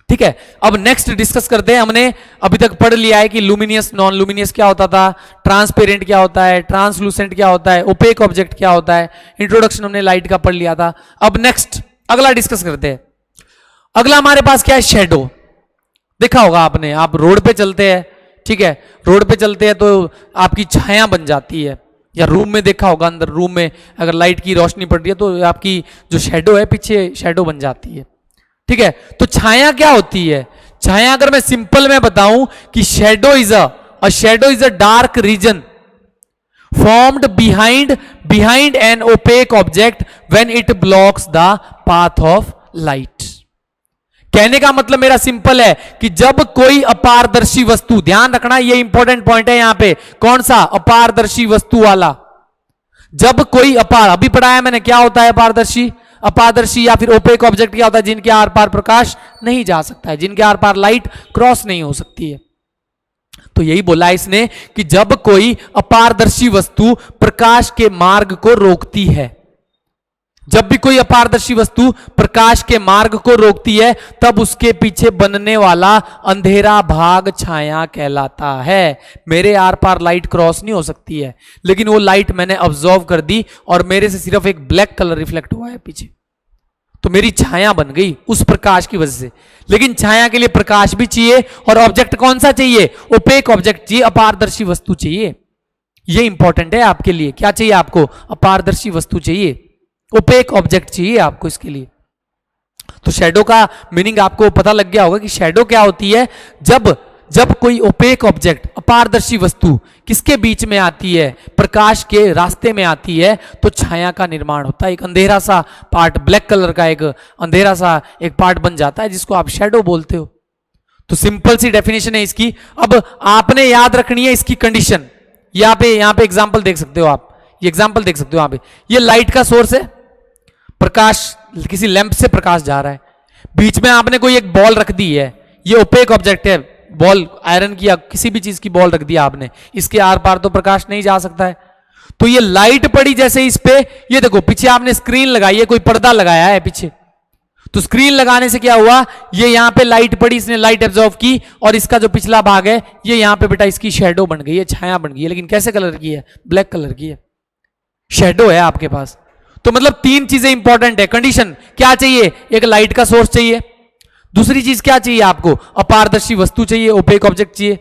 ठीक है, अब नेक्स्ट डिस्कस करते हैं। हमने अभी तक पढ़ लिया है कि लुमिनियस, नॉन लुमिनियस क्या होता था, ट्रांसपेरेंट क्या होता है, ट्रांसलूसेंट क्या होता है, ओपेक ऑब्जेक्ट क्या होता है। इंट्रोडक्शन हमने लाइट का पढ़ लिया था। अब नेक्स्ट अगला डिस्कस करते हैं। अगला हमारे पास क्या है? शेडो। देखा होगा आपने, आप रोड पे चलते हैं, ठीक है, रोड पे चलते हैं तो आपकी छाया बन जाती है, या रूम में देखा होगा, अंदर रूम में अगर लाइट की रोशनी पड़ रही है तो आपकी जो शेडो है पीछे शेडो बन जाती है। ठीक है, तो छाया क्या होती है? छाया अगर मैं सिंपल में बताऊं कि shadow is a dark region formed behind an opaque object when it blocks the path of light. कहने का मतलब मेरा सिंपल है कि जब कोई अपारदर्शी वस्तु, ध्यान रखना ये इंपॉर्टेंट पॉइंट है यहां पे, कौन सा? अपारदर्शी वस्तु वाला। जब कोई अभी पढ़ा है मैंने क्या होता है अपारदर्शी। अपारदर्शी या फिर ओपेक ऑब्जेक्ट क्या होता है? जिनके आर पार प्रकाश नहीं जा सकता है, जिनके आर पार लाइट क्रॉस नहीं हो सकती है। तो यही बोला इसने कि जब कोई अपारदर्शी वस्तु प्रकाश के मार्ग को रोकती है, जब भी कोई अपारदर्शी वस्तु प्रकाश के मार्ग को रोकती है, तब उसके पीछे बनने वाला अंधेरा भाग छाया कहलाता है। मेरे आर पार लाइट क्रॉस नहीं हो सकती है, लेकिन वो लाइट मैंने ऑब्जर्व कर दी और मेरे से सिर्फ एक ब्लैक कलर रिफ्लेक्ट हुआ है पीछे, तो मेरी छाया बन गई उस प्रकाश की वजह से। लेकिन छाया के लिए प्रकाश भी चाहिए, और ऑब्जेक्ट कौन सा चाहिए? ओपेक ऑब्जेक्ट चाहिए, अपारदर्शी वस्तु चाहिए। ये इंपॉर्टेंट है आपके लिए। क्या चाहिए आपको? अपारदर्शी वस्तु चाहिए, ओपेक ऑब्जेक्ट चाहिए आपको इसके लिए। तो शैडो का मीनिंग आपको पता लग गया होगा कि शैडो क्या होती है। जब कोई ओपेक ऑब्जेक्ट, अपारदर्शी वस्तु किसके बीच में आती है? प्रकाश के रास्ते में आती है, तो छाया का निर्माण होता है। एक अंधेरा सा पार्ट, ब्लैक कलर का एक अंधेरा सा एक पार्ट बन जाता है, जिसको आप शैडो बोलते हो। तो सिंपल सी डेफिनेशन है इसकी। अब आपने याद रखनी है इसकी कंडीशन। यहां पे एग्जाम्पल देख सकते हो आप, ये एग्जाम्पल देख सकते हो यहां पे। ये लाइट का सोर्स है, प्रकाश किसी लैंप से प्रकाश जा रहा है, बीच में आपने कोई एक बॉल रख दी है, ये ओपेक ऑब्जेक्ट है, बॉल आयरन की या किसी भी चीज की बॉल रख दिया आपने, इसके आर पार तो प्रकाश नहीं जा सकता है। तो ये लाइट पड़ी जैसे इस पे, ये देखो पीछे आपने स्क्रीन लगाई है, कोई पर्दा लगाया है पीछे, तो स्क्रीन लगाने से क्या हुआ, ये यहां पे लाइट पड़ी, इसने लाइट एब्जॉर्व की, और इसका जो पिछला भाग है ये यहां पे बेटा इसकी शेडो बन गई है, छाया बन गई है। लेकिन कैसे कलर की है? ब्लैक कलर की है, शेडो है आपके पास। तो मतलब 3 चीजें इंपॉर्टेंट है। कंडीशन क्या चाहिए? एक लाइट का सोर्स चाहिए, दूसरी चीज क्या चाहिए आपको? अपारदर्शी वस्तु चाहिए, ओपेक ऑब्जेक्ट चाहिए।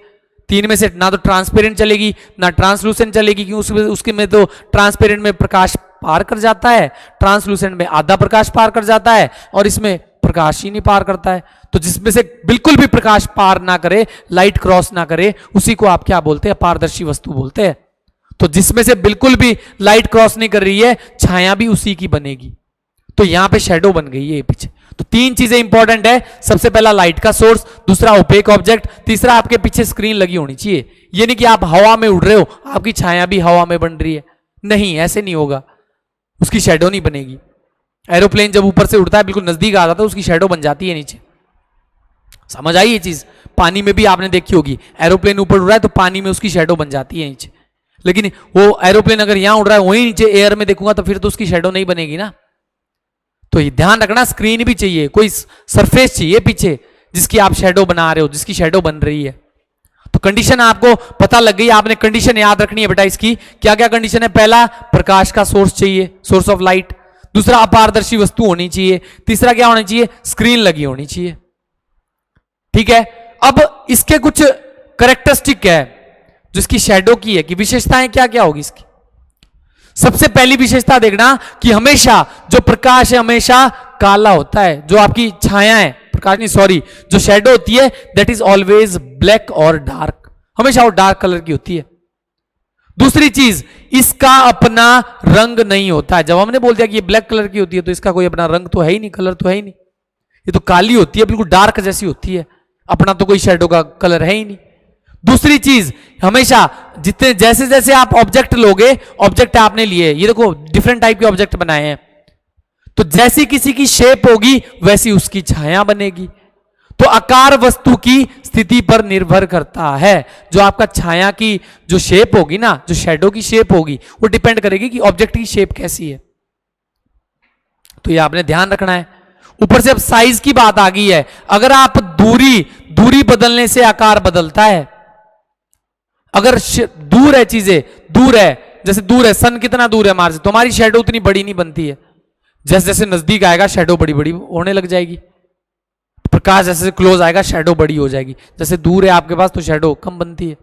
3 में से ना तो ट्रांसपेरेंट चलेगी ना ट्रांसलूसेंट चलेगी, क्योंकि उसके में तो ट्रांसपेरेंट में प्रकाश पार कर जाता है, ट्रांसलूसेंट में आधा प्रकाश पार कर जाता है, और इसमें प्रकाश ही नहीं पार करता है। तो जिसमें से बिल्कुल भी प्रकाश पार ना करे, लाइट क्रॉस ना करे, उसी को आप क्या बोलते हैं? अपारदर्शी वस्तु बोलते हैं। तो जिसमें से बिल्कुल भी लाइट क्रॉस नहीं कर रही है, छाया भी उसी की बनेगी। तो यहां पे शेडो बन गई है पीछे। तो 3 चीजें इंपॉर्टेंट है। सबसे पहला लाइट का सोर्स, दूसरा ओपेक ऑब्जेक्ट, तीसरा आपके पीछे स्क्रीन लगी होनी चाहिए। ये नहीं कि आप हवा में उड़ रहे हो, आपकी छाया भी हवा में बन रही है, नहीं, ऐसे नहीं होगा, उसकी शेडो नहीं बनेगी। एरोप्लेन जब ऊपर से उड़ता है, बिल्कुल नजदीक आ जाता है, उसकी शेडो बन जाती है नीचे। समझ आई ये चीज? पानी में भी आपने देखी होगी, एरोप्लेन ऊपर उड़ रहा है तो पानी में उसकी शेडो बन जाती है नीचे। लेकिन वो एरोप्लेन अगर यहां उड़ रहा है, वहीं नीचे एयर में देखूंगा तो फिर तो उसकी शेडो नहीं बनेगी ना। तो ये ध्यान रखना, स्क्रीन भी चाहिए, कोई सरफेस चाहिए पीछे जिसकी आप शेडो बना रहे हो, जिसकी शेडो बन रही है। तो कंडीशन आपको पता लग गई, आपने कंडीशन याद रखनी है बेटा इसकी। क्या क्या कंडीशन है? पहला, प्रकाश का सोर्स चाहिए, सोर्स ऑफ लाइट। दूसरा अपारदर्शी वस्तु होनी चाहिए, तीसरा क्या होना चाहिए, स्क्रीन लगी होनी चाहिए। ठीक है, अब इसके कुछ करेक्टरिस्टिक है जो इसकी शेडो की है कि विशेषताएं क्या क्या होगी इसकी। सबसे पहली विशेषता देखना कि हमेशा जो प्रकाश है हमेशा काला होता है, जो आपकी छाया है, प्रकाश नहीं सॉरी, जो शेडो होती है दैट इज ऑलवेज ब्लैक और डार्क, हमेशा वो डार्क कलर की होती है। दूसरी चीज, इसका अपना रंग नहीं होता है। जब हमने बोल दिया कि ये ब्लैक कलर की होती है तो इसका कोई अपना रंग तो है ही नहीं, कलर तो है ही नहीं, ये तो काली होती है, बिल्कुल डार्क जैसी होती है, अपना तो कोई शेडो का कलर है ही नहीं। दूसरी चीज, हमेशा जितने जैसे जैसे आप ऑब्जेक्ट लोगे, ऑब्जेक्ट आपने लिए, ये देखो डिफरेंट टाइप के ऑब्जेक्ट बनाए हैं, तो जैसी किसी की शेप होगी वैसी उसकी छाया बनेगी। तो आकार वस्तु की स्थिति पर निर्भर करता है। जो आपका छाया की जो शेप होगी ना, जो शेडो की शेप होगी, वो डिपेंड करेगी कि ऑब्जेक्ट की शेप कैसी है। तो ये आपने ध्यान रखना है। ऊपर से अब साइज की बात आ गई है। अगर आप दूरी बदलने से आकार बदलता है। अगर दूर है, चीजें दूर है, जैसे दूर है, सन कितना दूर है हमारे से, तो हमारी शेडो उतनी बड़ी नहीं बनती है। जैसे जैसे नजदीक आएगा शेडो बड़ी बड़ी होने लग जाएगी। प्रकाश जैसे क्लोज आएगा शेडो बड़ी हो जाएगी। जैसे दूर है आपके पास तो शेडो कम बनती है।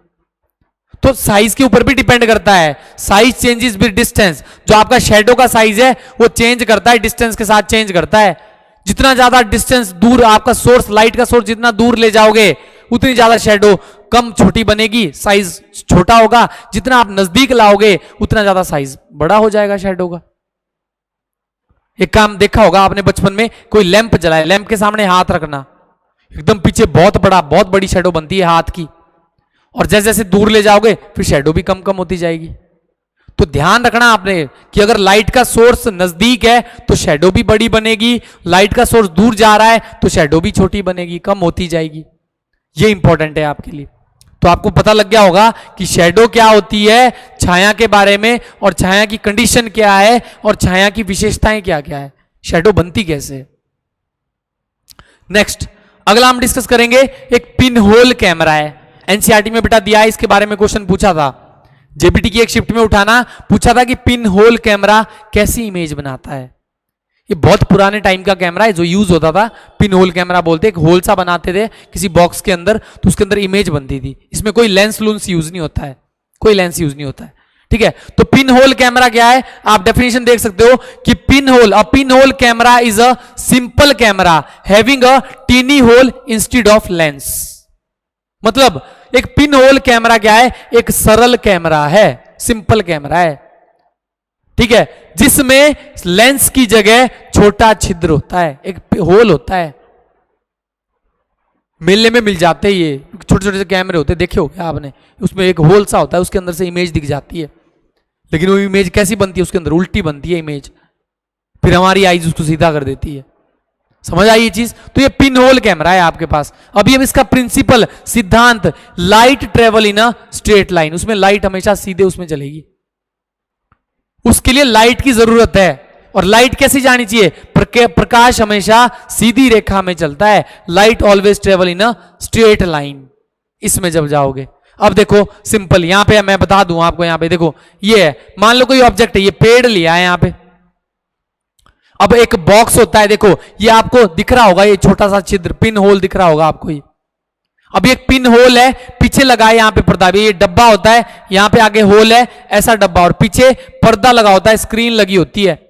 तो साइज के ऊपर भी डिपेंड करता है। Size changes with distance. जो आपका शेडो का साइज है वो चेंज करता है, डिस्टेंस के साथ चेंज करता है। जितना ज्यादा डिस्टेंस दूर आपका सोर्स, लाइट का सोर्स जितना दूर ले जाओगे उतनी ज्यादा शेडो कम छोटी बनेगी, साइज छोटा होगा। जितना आप नजदीक लाओगे उतना ज्यादा साइज बड़ा हो जाएगा शेडो का। एक काम देखा होगा आपने बचपन में, कोई लैंप जलाए, लैंप के सामने हाथ रखना, एकदम पीछे बहुत बड़ी शेडो बनती है हाथ की, और जैसे जैसे दूर ले जाओगे फिर शेडो भी कम कम होती जाएगी। तो ध्यान रखना आपने कि अगर लाइट का सोर्स नजदीक है तो शेडो भी बड़ी बनेगी, लाइट का सोर्स दूर जा रहा है तो शेडो भी छोटी बनेगी, कम होती जाएगी। ये इंपॉर्टेंट है आपके लिए। तो आपको पता लग गया होगा कि शेडो क्या होती है छाया के बारे में, और छाया की कंडीशन क्या है, और छाया की विशेषताएं क्या क्या है, शेडो बनती कैसे है। नेक्स्ट अगला हम डिस्कस करेंगे, एक पिन होल कैमरा है। एनसीईआरटी में बेटा दिया है, इसके बारे में क्वेश्चन पूछा था, जेपीटी की एक शिफ्ट में उठाना पूछा था कि पिन होल कैमरा कैसी इमेज बनाता है। ये बहुत पुराने टाइम का कैमरा है जो यूज होता था, पिन होल कैमरा बोलते। एक होल सा बनाते थे किसी बॉक्स के अंदर, तो उसके अंदर इमेज बनती थी। इसमें कोई लेंस लूंस यूज नहीं होता है, कोई लेंस यूज नहीं होता है। ठीक है, तो पिन होल कैमरा क्या है, आप डेफिनेशन देख सकते हो कि pin hole camera is a simple camera having a tiny hole instead of lens. मतलब एक पिन होल कैमरा क्या है, एक सरल कैमरा है, सिंपल कैमरा है। ठीक है, जिसमें लेंस की जगह छोटा छिद्र होता है, एक होल होता है। मेले में मिल जाते हैं ये छोटे छोटे से कैमरे होते हैं, देखे हो क्या आपने, उसमें एक होल सा होता है, उसके अंदर से इमेज दिख जाती है। लेकिन वो इमेज कैसी बनती है, उसके अंदर उल्टी बनती है इमेज, फिर हमारी आईज उसको सीधा कर देती है। समझ आई ये चीज। तो ये पिन होल कैमरा है आपके पास। अभी हम इसका प्रिंसिपल, सिद्धांत, light travel in a straight line, उसमें लाइट हमेशा सीधे उसमें चलेगी, उसके लिए लाइट की जरूरत है। और लाइट कैसी जानी चाहिए, प्रकाश हमेशा सीधी रेखा में चलता है। Light always travel in a straight line, इसमें जब जाओगे। अब देखो सिंपल, यहां पे मैं बता दूं आपको, यहां पे देखो ये है, मान लो कोई ऑब्जेक्ट है, ये पेड़ लिया है यहां पे। अब एक बॉक्स होता है, देखो ये आपको दिख रहा होगा, ये छोटा सा छिद्र पिन होल दिख रहा होगा आपको ये। अब एक पिन होल है, पीछे लगा है यहां पे पर्दा, ये डब्बा होता है, यहां पे आगे होल है ऐसा डब्बा, और पीछे पर्दा लगा होता है, स्क्रीन लगी होती है।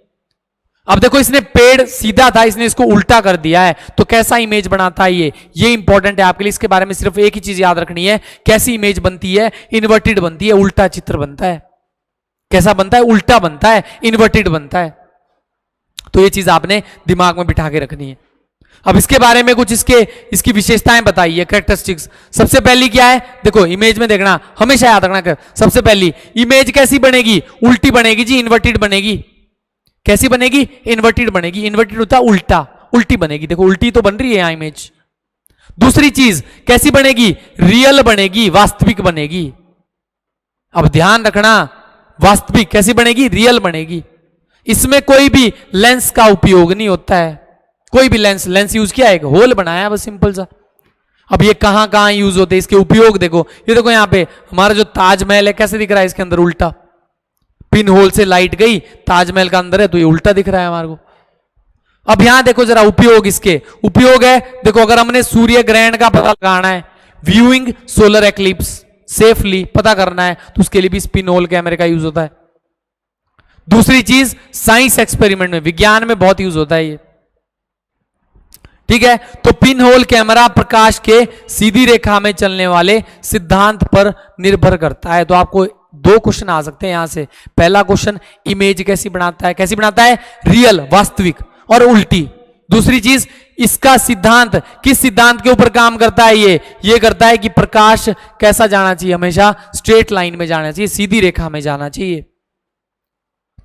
अब देखो इसने पेड़ सीधा था, इसने इसको उल्टा कर दिया है, तो कैसा इमेज बनाता है ये इंपॉर्टेंट है आपके लिए। इसके बारे में सिर्फ एक ही चीज याद रखनी है, कैसी इमेज बनती है, इन्वर्टेड बनती है, उल्टा चित्र बनता है। कैसा बनता है, उल्टा बनता है, इन्वर्टेड बनता है। तो ये चीज आपने दिमाग में बिठा के रखनी है। अब इसके बारे में कुछ इसकी विशेषताएं बताइए, कैरेक्टरिस्टिक्स। सबसे पहली क्या है, देखो इमेज में देखना, हमेशा याद रखना कर, सबसे पहली इमेज कैसी बनेगी, उल्टी बनेगी जी, इन्वर्टेड बनेगी। कैसी बनेगी, इन्वर्टेड बनेगी। इन्वर्टेड होता है उल्टा, उल्टी बनेगी। देखो उल्टी तो बन रही है यहां इमेज। दूसरी चीज कैसी बनेगी, रियल बनेगी, वास्तविक बनेगी। अब ध्यान रखना, वास्तविक कैसी बनेगी, रियल बनेगी। इसमें कोई भी लेंस का उपयोग नहीं होता है, कोई भी लेंस यूज किया है, एक होल बनाया बस सिंपल सा। अब ये कहां कहां यूज होते हैं, इसके उपयोग देखो। ये देखो यहां पे हमारा जो ताजमहल है कैसे दिख रहा है, इसके अंदर उल्टा पिन होल से लाइट गई, ताजमहल का अंदर है तो ये उल्टा दिख रहा है हमारे को। अब यहां देखो जरा उपयोग, इसके उपयोग है, देखो अगर हमने सूर्य ग्रहण का पता लगाना है, व्यूइंग सोलर एक्लिप्स सेफली पता करना है, तो उसके लिए भी स्पिन होल कैमरे का यूज होता है। दूसरी चीज साइंस एक्सपेरिमेंट में, विज्ञान में बहुत यूज होता है ये, ठीक है। तो पिन होल कैमरा प्रकाश के सीधी रेखा में चलने वाले सिद्धांत पर निर्भर करता है। तो आपको दो क्वेश्चन आ सकते हैं यहां से। पहला क्वेश्चन, इमेज कैसी बनाता है, कैसी बनाता है, रियल वास्तविक और उल्टी। दूसरी चीज, इसका सिद्धांत किस सिद्धांत के ऊपर काम करता है, ये करता है कि प्रकाश कैसा जाना चाहिए, हमेशा स्ट्रेट लाइन में जाना चाहिए, सीधी रेखा में जाना चाहिए।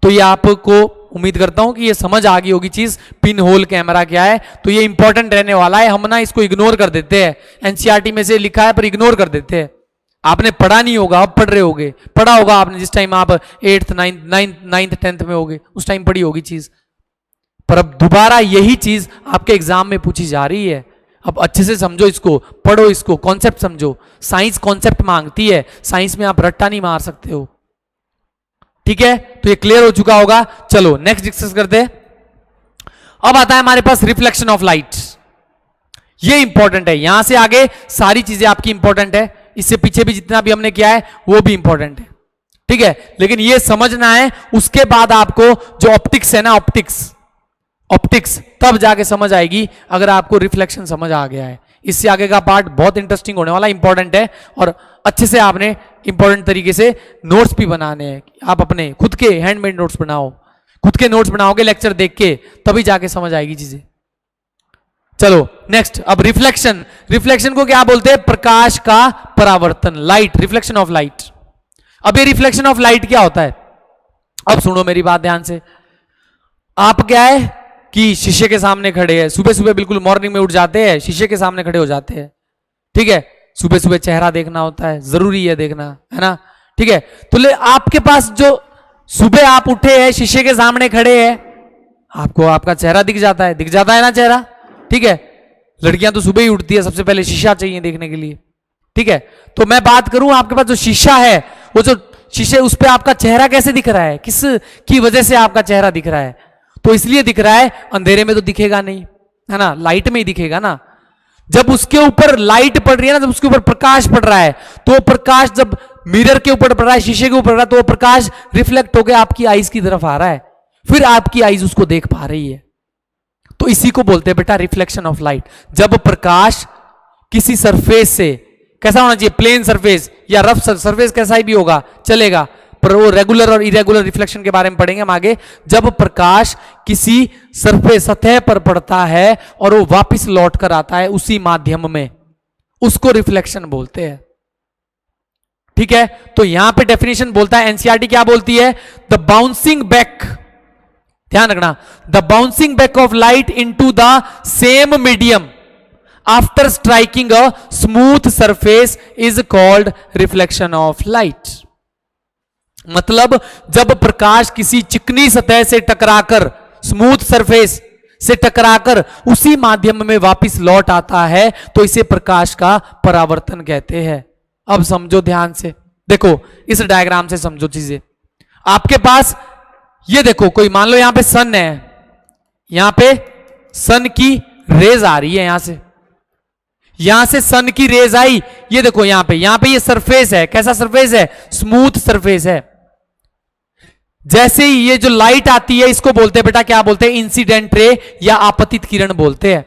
तो ये आपको उम्मीद करता हूं कि ये समझ आ गई होगी चीज, पिन होल कैमरा क्या है। तो ये इंपॉर्टेंट रहने वाला है, हम ना इसको इग्नोर कर देते हैं, एनसीईआरटी में से लिखा है पर इग्नोर कर देते हैं। आपने पढ़ा नहीं होगा, अब पढ़ रहे होगे, पढ़ा होगा आपने जिस टाइम आप 8th 9th 10th में होगे, उस टाइम पढ़ी होगी चीज, पर अब दोबारा यही चीज आपके एग्जाम में पूछी जा रही है। अब अच्छे से समझो इसको, पढ़ो इसको, कॉन्सेप्ट समझो। साइंस कॉन्सेप्ट मांगती है, साइंस में आप रट्टा नहीं मार सकते हो, ठीक है। तो ये क्लियर हो चुका होगा। चलो नेक्स्ट डिस्कस करते हैं। अब आता है हमारे पास रिफ्लेक्शन ऑफ लाइट, ये इंपॉर्टेंट है। यहां से आगे सारी चीजें आपकी इंपॉर्टेंट है, इससे पीछे भी जितना भी हमने किया है वो भी इंपॉर्टेंट है, ठीक है। लेकिन ये समझना है, उसके बाद आपको जो ऑप्टिक्स है ना, ऑप्टिक्स तब जाके समझ आएगी अगर आपको रिफ्लेक्शन समझ आ गया है। इससे आगे का पार्ट बहुत इंटरेस्टिंग होने वाला, इंपॉर्टेंट है, और अच्छे से आपने इंपॉर्टेंट तरीके से नोट्स भी बनाने हैं। आप अपने खुद के हैंडमेड नोट्स बनाओ, खुद के नोट्स बनाओगे लेक्चर देख के, तभी जाके समझ आएगी चीजें। चलो नेक्स्ट, अब रिफ्लेक्शन को क्या बोलते हैं, प्रकाश का परावर्तन, लाइट, रिफ्लेक्शन ऑफ लाइट। अब ये रिफ्लेक्शन ऑफ लाइट क्या होता है, अब सुनो मेरी बात ध्यान से। आप क्या है कि शीशे के सामने खड़े हैं, सुबह सुबह बिल्कुल मॉर्निंग में उठ जाते हैं, शीशे के सामने खड़े हो जाते हैं, ठीक है। सुबह सुबह चेहरा देखना होता है, जरूरी है देखना, है ना, ठीक है। तो ले आपके पास जो सुबह आप उठे हैं, शीशे के सामने खड़े हैं, आपको आपका चेहरा दिख जाता है ना चेहरा, ठीक है। लड़कियां तो सुबह ही उठती है, सबसे पहले शीशा चाहिए देखने के लिए, ठीक है। तो मैं बात करूं, आपके पास जो शीशा है, वो जो शीशे, उस पर आपका चेहरा कैसे दिख रहा है, किस की वजह से आपका चेहरा दिख रहा है, तो इसलिए दिख रहा है, अंधेरे में तो दिखेगा नहीं, है ना, लाइट में ही दिखेगा ना। जब उसके ऊपर लाइट पड़ रही है ना, जब उसके ऊपर प्रकाश पड़ रहा है, तो प्रकाश जब मिरर के ऊपर पड़ रहा है, शीशे के ऊपर पड़ रहा है, तो वो प्रकाश रिफ्लेक्ट होकर आपकी आईज की तरफ आ रहा है, फिर आपकी आईज उसको देख पा रही है। तो इसी को बोलते हैं बेटा रिफ्लेक्शन ऑफ लाइट। जब प्रकाश किसी सरफेस से, कैसा होना चाहिए, प्लेन सरफेस या रफ सरफेस, कैसा ही भी होगा चलेगा, पर वो रेगुलर और इरेगुलर रिफ्लेक्शन के बारे में पढ़ेंगे हम आगे। जब प्रकाश किसी सरफेस, सतह पर पड़ता है और वो वापस लौट कर आता है उसी माध्यम में, उसको रिफ्लेक्शन बोलते हैं, ठीक है। तो यहां पे डेफिनेशन बोलता है एनसीईआरटी, क्या बोलती है, द बाउंसिंग बैक, ध्यान रखना, the bouncing back of light into the same medium after striking a smooth surface is called reflection of light. मतलब जब प्रकाश किसी चिकनी सतह से टकराकर, स्मूथ सरफेस से टकराकर उसी माध्यम में वापस लौट आता है, तो इसे प्रकाश का परावर्तन कहते हैं। अब समझो ध्यान से, देखो इस डायग्राम से समझो चीजें। आपके पास ये देखो, कोई मान लो यहां पे सन है, यहां पे सन की रेज आ रही है, यहां से सन की रेज आई, ये देखो यहां पे ये सरफेस है, कैसा सरफेस है, स्मूथ सरफेस है। जैसे ही ये जो लाइट आती है, इसको बोलते हैं बेटा, क्या बोलते हैं, इंसिडेंट रे या आपतित किरण बोलते हैं।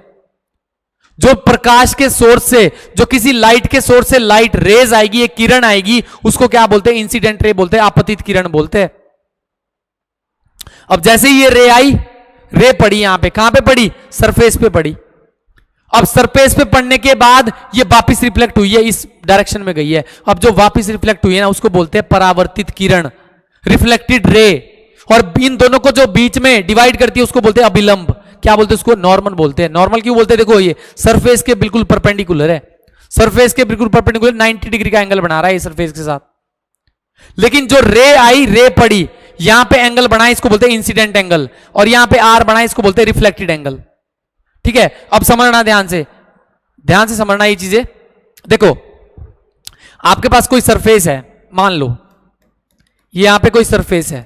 जो प्रकाश के सोर्स से, जो किसी लाइट के सोर्स से लाइट रेज आएगी, एक किरण आएगी, उसको क्या बोलते हैं, इंसिडेंट रे बोलते हैं, आपतित किरण बोलते हैं। अब जैसे ही ये रे आई, रे पड़ी यहां पे, कहां पे पड़ी, सरफेस पे पड़ी। अब सरफेस पे पड़ने के बाद ये वापस रिफ्लेक्ट हुई है, इस डायरेक्शन में गई है। अब जो वापस रिफ्लेक्ट हुई है ना, उसको बोलते हैं परावर्तित किरण, रिफ्लेक्टेड रे। और इन दोनों को जो बीच में डिवाइड करती है, उसको बोलते हैं अभिलंब। क्या बोलते हैं उसको, नॉर्मल बोलते हैं। नॉर्मल क्यों बोलते हैं, देखो ये सरफेस के बिल्कुल परपेंडिकुलर है, सरफेस के बिल्कुल परपेंडिकुलर 90 डिग्री का एंगल बना रहा है ये सरफेस के साथ। लेकिन जो रे आई, रे पड़ी, यहां पे एंगल बना, इसको बोलते हैं इंसिडेंट एंगल, और यहां पे आर बना, इसको बोलते हैं रिफ्लेक्टेड एंगल, ठीक है। अब समझना ध्यान से समझना ये चीजें। देखो आपके पास कोई सरफेस है, मान लो ये यहां पे कोई सरफेस है,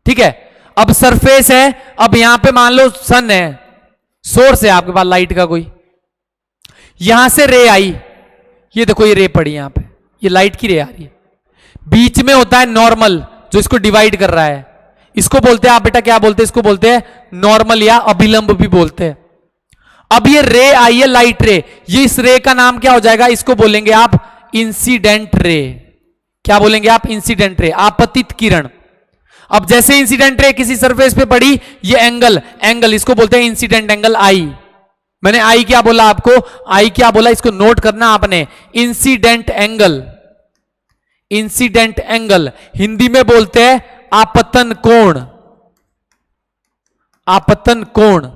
ठीक है। अब सरफेस है, अब यहां पे मान लो सन है, सोर्स है आपके पास लाइट का कोई, यहां से रे आई, ये देखो ये रे पड़ी यहां पे, ये लाइट की रे आ रही है, बीच में होता है नॉर्मल जो इसको डिवाइड कर रहा है, इसको बोलते हैं आप बेटा क्या बोलते हैं, इसको बोलते हैं नॉर्मल या अभिलंब भी बोलते हैं। अब ये रे आई है लाइट रे, ये इस रे का नाम क्या हो जाएगा, इसको बोलेंगे आप इंसिडेंट रे। क्या बोलेंगे आप, इंसिडेंट रे, आपतित किरण। अब जैसे इंसिडेंट रे किसी सरफेस पे पड़ी, ये एंगल इसको बोलते हैं इंसिडेंट एंगल आई। मैंने आई क्या बोला आपको, आई क्या बोला, इसको नोट करना आपने, incident angle. Incident angle Hindi में बोलते हैं आपतन कोण, आपतन कोण।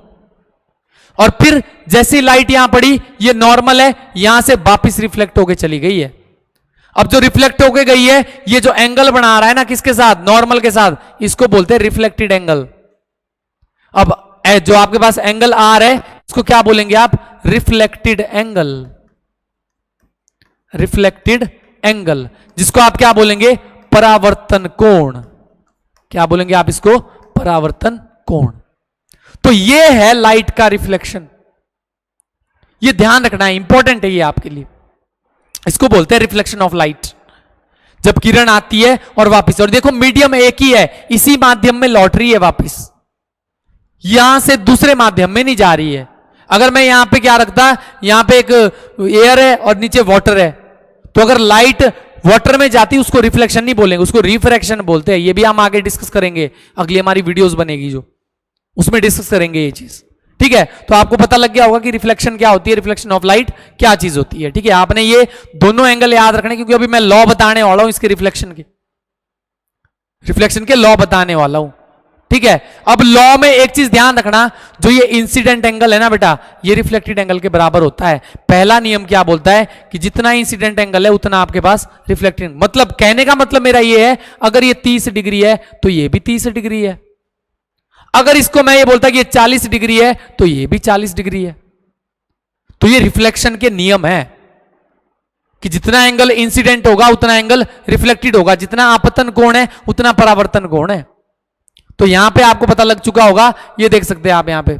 और फिर जैसी लाइट यहां पड़ी, ये नॉर्मल है, यहां से वापस रिफ्लेक्ट होके चली गई है। अब जो रिफ्लेक्ट होके गई है, ये जो एंगल बना रहा है ना, किसके साथ, नॉर्मल के साथ, इसको बोलते हैं रिफ्लेक्टेड एंगल। अब जो आपके पास एंगल आ रहा है, इसको क्या बोलेंगे आप, रिफ्लेक्टेड एंगल। रिफ्लेक्टेड एंगल, जिसको आप क्या बोलेंगे, परावर्तन कोण। क्या बोलेंगे आप इसको, परावर्तन कोण। तो ये है लाइट का रिफ्लेक्शन, ये ध्यान रखना है, इंपॉर्टेंट है ये आपके लिए। इसको बोलते हैं रिफ्लेक्शन ऑफ लाइट, जब किरण आती है और वापस, और देखो मीडियम एक ही है, इसी माध्यम में लौट रही है वापस, यहां से दूसरे माध्यम में नहीं जा रही है। अगर मैं यहां पे क्या रखता, यहां पे एक एयर है और नीचे वाटर है, तो अगर लाइट वाटर में जाती, उसको रिफ्लेक्शन नहीं बोलेंगे, उसको रिफ्रैक्शन बोलते हैं। ये भी हम आगे डिस्कस करेंगे, अगली हमारी वीडियोस बनेगी जो, उसमें डिस्कस करेंगे ये चीज, ठीक है। तो आपको पता लग गया होगा कि रिफ्लेक्शन क्या होती है, रिफ्लेक्शन ऑफ लाइट क्या चीज होती है, ठीक है। आपने ये दोनों एंगल याद रखने, क्योंकि अभी मैं लॉ बताने वाला हूं इसके रिफ्लेक्शन के लॉ बताने वाला हूं, ठीक है। अब लॉ में एक चीज ध्यान रखना, जो ये इंसिडेंट एंगल है ना बेटा, ये रिफ्लेक्टेड एंगल के बराबर होता है। पहला नियम क्या बोलता है कि जितना इंसिडेंट एंगल है उतना आपके पास रिफ्लेक्टेड, मतलब कहने का मतलब मेरा ये है, अगर ये 30 डिग्री है तो ये भी 30 डिग्री है, अगर इसको मैं ये बोलता कि ये 40 डिग्री है तो ये भी 40 डिग्री है। तो ये रिफ्लेक्शन के नियम है कि जितना एंगल इंसिडेंट होगा उतना एंगल रिफ्लेक्टेड होगा, जितना आपतन कोण है उतना परावर्तन कोण है। तो यहां पे आपको पता लग चुका होगा, ये देख सकते हैं आप, यहां पे